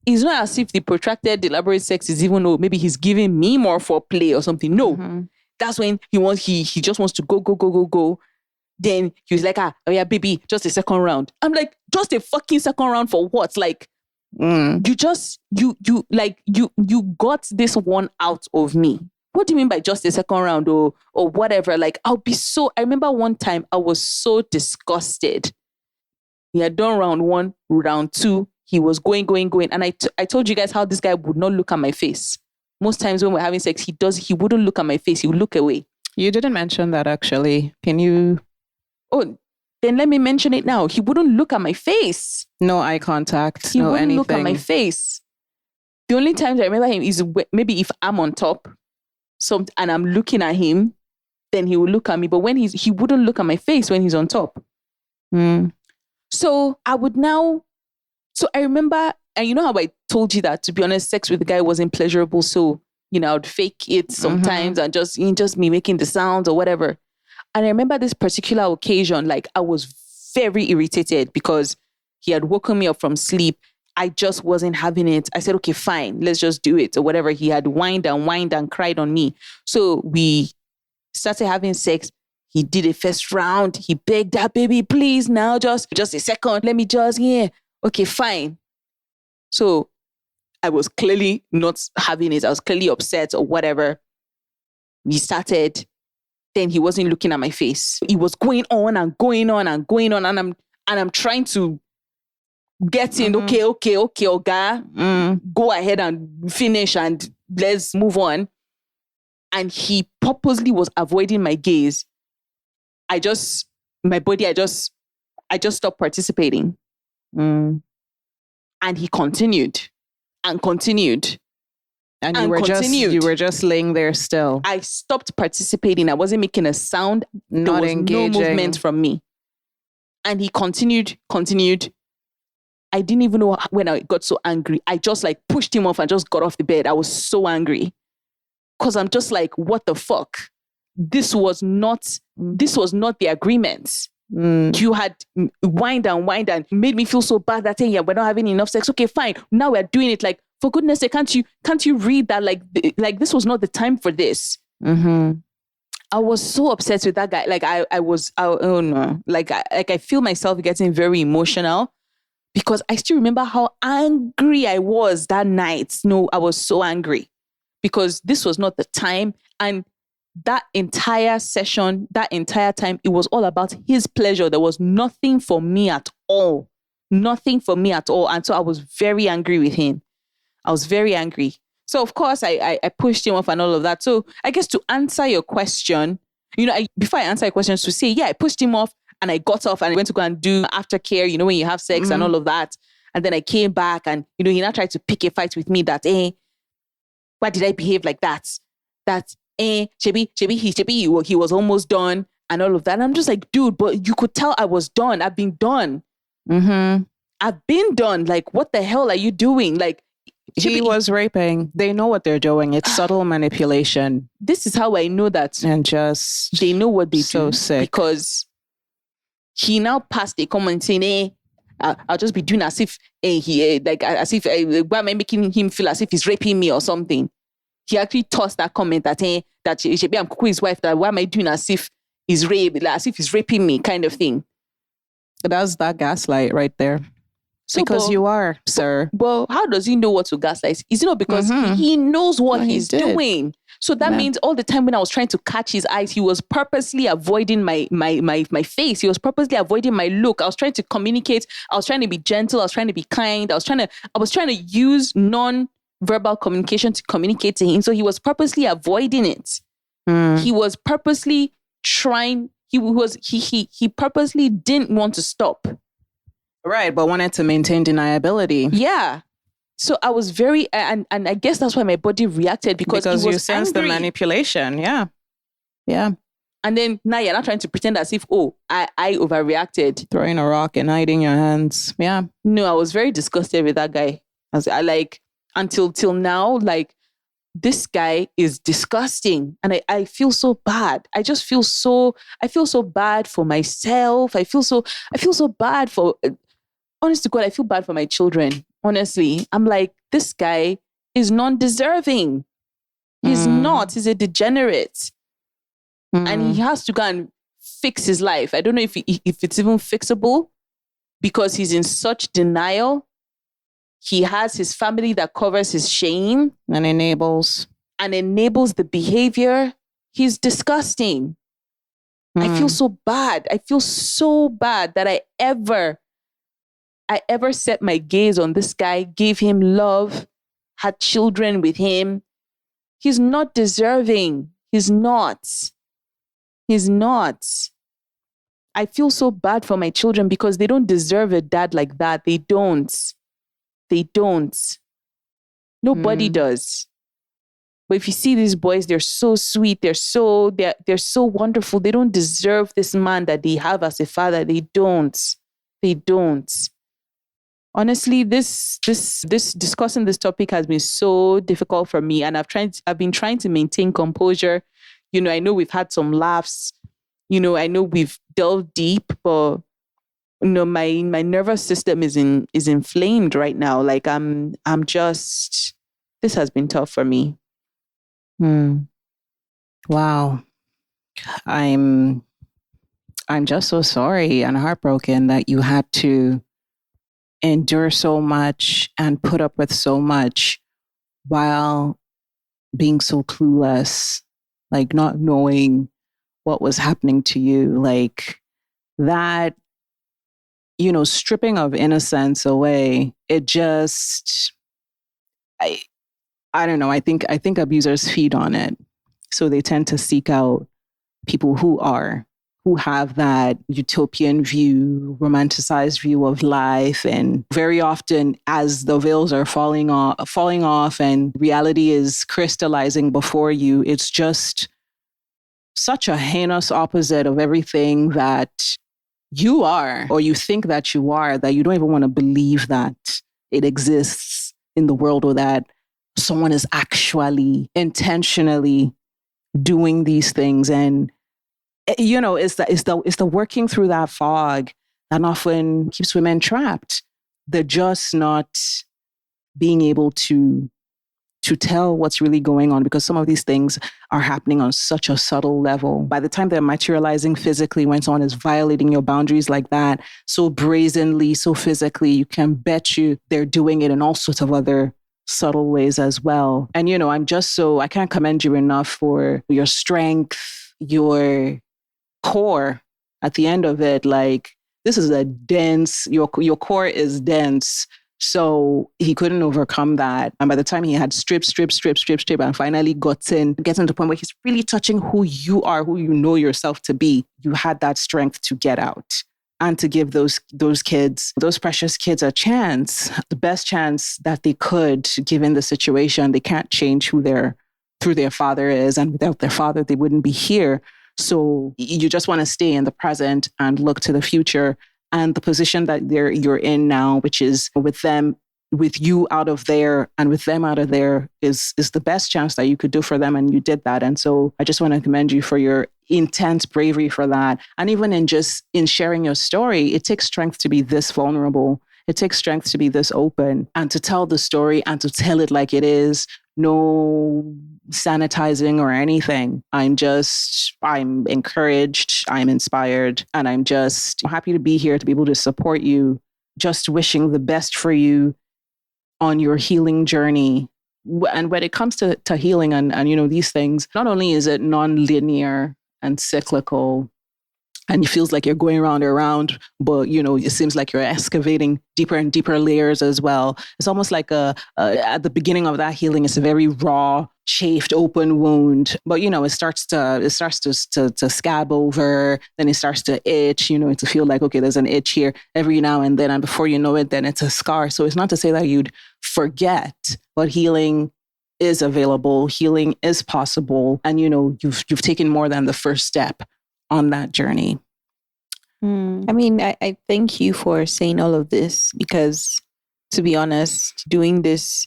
It's not as if the protracted, elaborate sex is even, maybe he's giving me more foreplay or something. No, that's when he just wants to go. Then he's like, oh yeah, baby, just a second round. I'm like, just a fucking second round for what? You got this one out of me. What do you mean by just a second round or whatever? I remember one time I was so disgusted. He had done round 1, round 2. He was going. And I told you guys how this guy would not look at my face. Most times when we're having sex, he wouldn't look at my face. He would look away. You didn't mention that actually. Can you? Oh, then let me mention it now. He wouldn't look at my face. No eye contact. He no wouldn't anything. look at my face. The only times I remember him is maybe if I'm on top and I'm looking at him, then he will look at me. But when he wouldn't look at my face when he's on top. So I would now... So I remember, and you know how I told you that, to be honest, sex with the guy wasn't pleasurable. So, I'd fake it sometimes and just me making the sounds or whatever. And I remember this particular occasion, I was very irritated because he had woken me up from sleep. I just wasn't having it. I said, okay, fine, let's just do it or whatever. He had whined and cried on me. So we started having sex. He did a first round. He begged that, baby, please now, just a second. Let me just, okay, fine. So I was clearly not having it. I was clearly upset or whatever. We started. Then he wasn't looking at my face. He was going on. And I'm trying to get in. Okay, Oga. Go ahead and finish and let's move on. And he purposely was avoiding my gaze. I just stopped participating. And he continued. And you were just laying there still. I stopped participating. I wasn't making a sound. Not there was engaging. No movement from me. And he continued. I didn't even know when I got so angry. I just pushed him off and just got off the bed. I was so angry. Because I'm just what the fuck? This was not the agreement. You had whined and made me feel so bad that we're not having enough sex. Okay, fine. Now we're doing it. For goodness sake, can't you read that? This was not the time for this. I was so upset with that guy. I feel myself getting very emotional because I still remember how angry I was that night. No, I was so angry because this was not the time. And that entire session, that entire time, it was all about his pleasure. There was nothing for me at all. And so I was very angry with him. I was very angry. So of course I pushed him off and all of that. So I guess to answer your question, before I answer your questions, to say, yeah, I pushed him off and I got off and I went to go and do aftercare, when you have sex and all of that. And then I came back and, he now tried to pick a fight with me that, why did I behave like that? That, Shebi, he was almost done and all of that. And I'm just like, dude, but you could tell I was done. I've been done. Mm-hmm. I've been done. Like, what the hell are you doing? Like, he was raping. They know what they're doing. It's subtle manipulation. This is how I know that. And just they know what they do. So sick. Because he now passed a comment saying, I'll just be doing as if why am I making him feel as if he's raping me or something? He actually tossed that comment that Shebi, I'm Kuku's wife, that why am I doing as if he's raping me kind of thing. That's that gaslight right there. So, because you are, sir. Well, how does he know what to gaslight? Is it not because he knows what he's doing? So that means all the time when I was trying to catch his eyes, he was purposely avoiding my face. He was purposely avoiding my look. I was trying to communicate. I was trying to be gentle. I was trying to be kind. I was trying to use non-verbal communication to communicate to him. So he was purposely avoiding it. He was purposely trying. He purposely didn't want to stop. Right, but wanted to maintain deniability. Yeah. So I was very, and I guess that's why my body reacted because it was you sensed angry. The manipulation. Yeah. Yeah. And then now you're not trying to pretend as if, I overreacted. Throwing a rock and hiding your hands. Yeah. No, I was very disgusted with that guy. Until now, like, this guy is disgusting. And I feel so bad. I feel so bad for myself. I feel so bad for, honest to God, I feel bad for my children. Honestly, I'm like, this guy is non-deserving. He's not. He's a degenerate. And he has to go and fix his life. I don't know if it's even fixable because he's in such denial. He has his family that covers his shame. And enables the behavior. He's disgusting. I feel so bad. I feel so bad that I ever set my gaze on this guy, gave him love, had children with him. He's not deserving. He's not. I feel so bad for my children because they don't deserve a dad like that. They don't. Nobody does. But if you see these boys, they're so sweet. They're so wonderful. They don't deserve this man that they have as a father. They don't. Honestly, this discussing this topic has been so difficult for me, and I've been trying to maintain composure. I know we've had some laughs. I know we've delved deep, but my nervous system is inflamed right now. Like I'm just, this has been tough for me. Wow. I'm just so sorry and heartbroken that you had to endure so much and put up with so much while being so clueless, like not knowing what was happening to you. Like that, stripping of innocence away, it just, I don't know. I think abusers feed on it. So they tend to seek out people who have that utopian view, romanticized view of life. And very often as the veils are falling off and reality is crystallizing before you, it's just such a heinous opposite of everything that you are, or you think that you are, that you don't even want to believe that it exists in the world, or that someone is actually intentionally doing these things. And it's the working through that fog that often keeps women trapped. They're just not being able to tell what's really going on, because some of these things are happening on such a subtle level. By the time they're materializing physically, when someone is violating your boundaries like that, so brazenly, so physically, you can bet you they're doing it in all sorts of other subtle ways as well. And, I can't commend you enough for your strength, your core at the end of it. Like, this is a dense, your core is dense So he couldn't overcome that. And by the time he had strip, and finally getting to the point where he's really touching who you are, who you know yourself to be, you had that strength to get out and to give those kids, those precious kids, a chance, the best chance that they could, given the situation. They can't change who their father is, and without their father, they wouldn't be here. So you just want to stay in the present and look to the future. And the position that you're in now, which is with them, with you out of there and with them out of there, is the best chance that you could do for them. And you did that. And so I just want to commend you for your intense bravery for that. And even in sharing your story, it takes strength to be this vulnerable. It takes strength to be this open and to tell the story and to tell it like it is. No sanitizing or anything. I'm encouraged, I'm inspired, and I'm just happy to be here to be able to support you. Just wishing the best for you on your healing journey. And when it comes to healing and these things, not only is it non-linear and cyclical, and it feels like you're going round and round, but it seems like you're excavating deeper and deeper layers as well. It's almost like at the beginning of that healing, it's a very raw, chafed, open wound. But it starts to scab over, then it starts to itch. To feel like, okay, there's an itch here every now and then, and before you know it, then it's a scar. So it's not to say that you'd forget, but healing is available. Healing is possible, and you've taken more than the first step on that journey. I mean, I thank you for saying all of this, because to be honest, doing this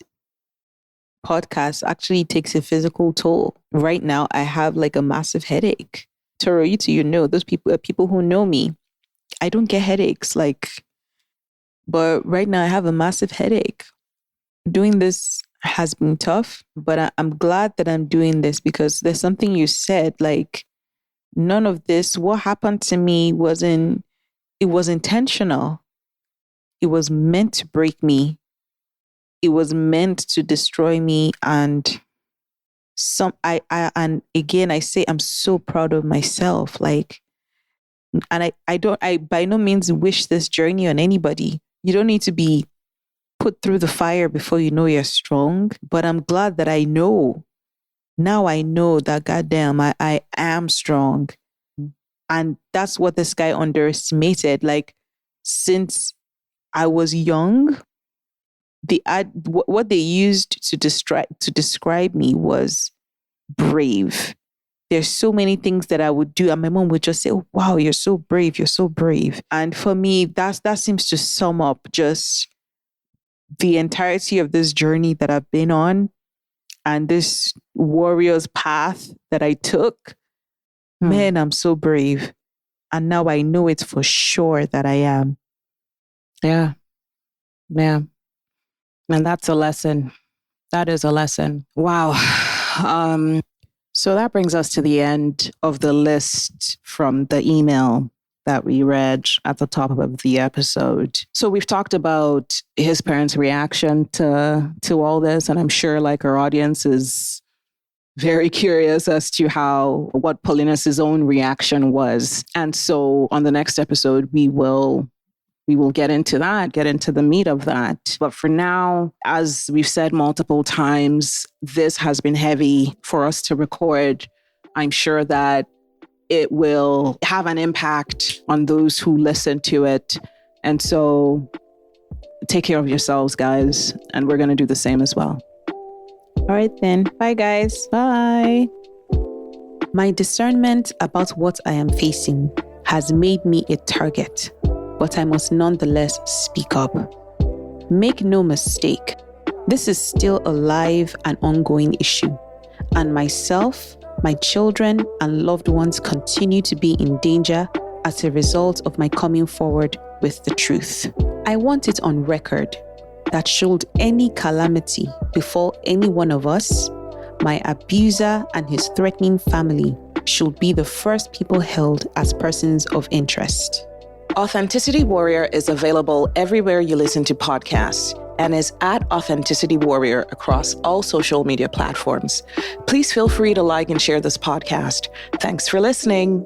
podcast actually takes a physical toll. Right now, I have like a massive headache. Toro, those people who know me, I don't get headaches. But right now I have a massive headache. Doing this has been tough, but I'm glad that I'm doing this, because there's something you said, none of this, what happened to me it was intentional. It was meant to break me. It was meant to destroy me. And and again, I say, I'm so proud of myself. And I by no means wish this journey on anybody. You don't need to be put through the fire before you know you're strong. But I'm glad that I know. Now I know that, goddamn, I am strong. And that's what this guy underestimated. Since I was young, what they used to describe me was brave. There's so many things that I would do, and my mom would just say, "Oh, wow, you're so brave. You're so brave." And for me, that seems to sum up just the entirety of this journey that I've been on. And this warrior's path that I took, man, I'm so brave. And now I know it for sure that I am. Yeah. Yeah. And that's a lesson. That is a lesson. Wow. So that brings us to the end of the list from the email that we read at the top of the episode. So we've talked about his parents' reaction to all this, and I'm sure our audience is very curious as to what Paulinus' own reaction was. And so on the next episode, we will get into that, get into the meat of that. But for now, as we've said multiple times, this has been heavy for us to record. I'm sure that it will have an impact on those who listen to it. And so take care of yourselves, guys. And we're going to do the same as well. All right, then. Bye, guys. Bye. My discernment about what I am facing has made me a target, but I must nonetheless speak up. Make no mistake, this is still a live and ongoing issue, and myself, my children, and loved ones continue to be in danger as a result of my coming forward with the truth. I want it on record that should any calamity befall any one of us, my abuser and his threatening family should be the first people held as persons of interest. Authenticity Warrior is available everywhere you listen to podcasts and is at Authenticity Warrior across all social media platforms. Please feel free to like and share this podcast. Thanks for listening.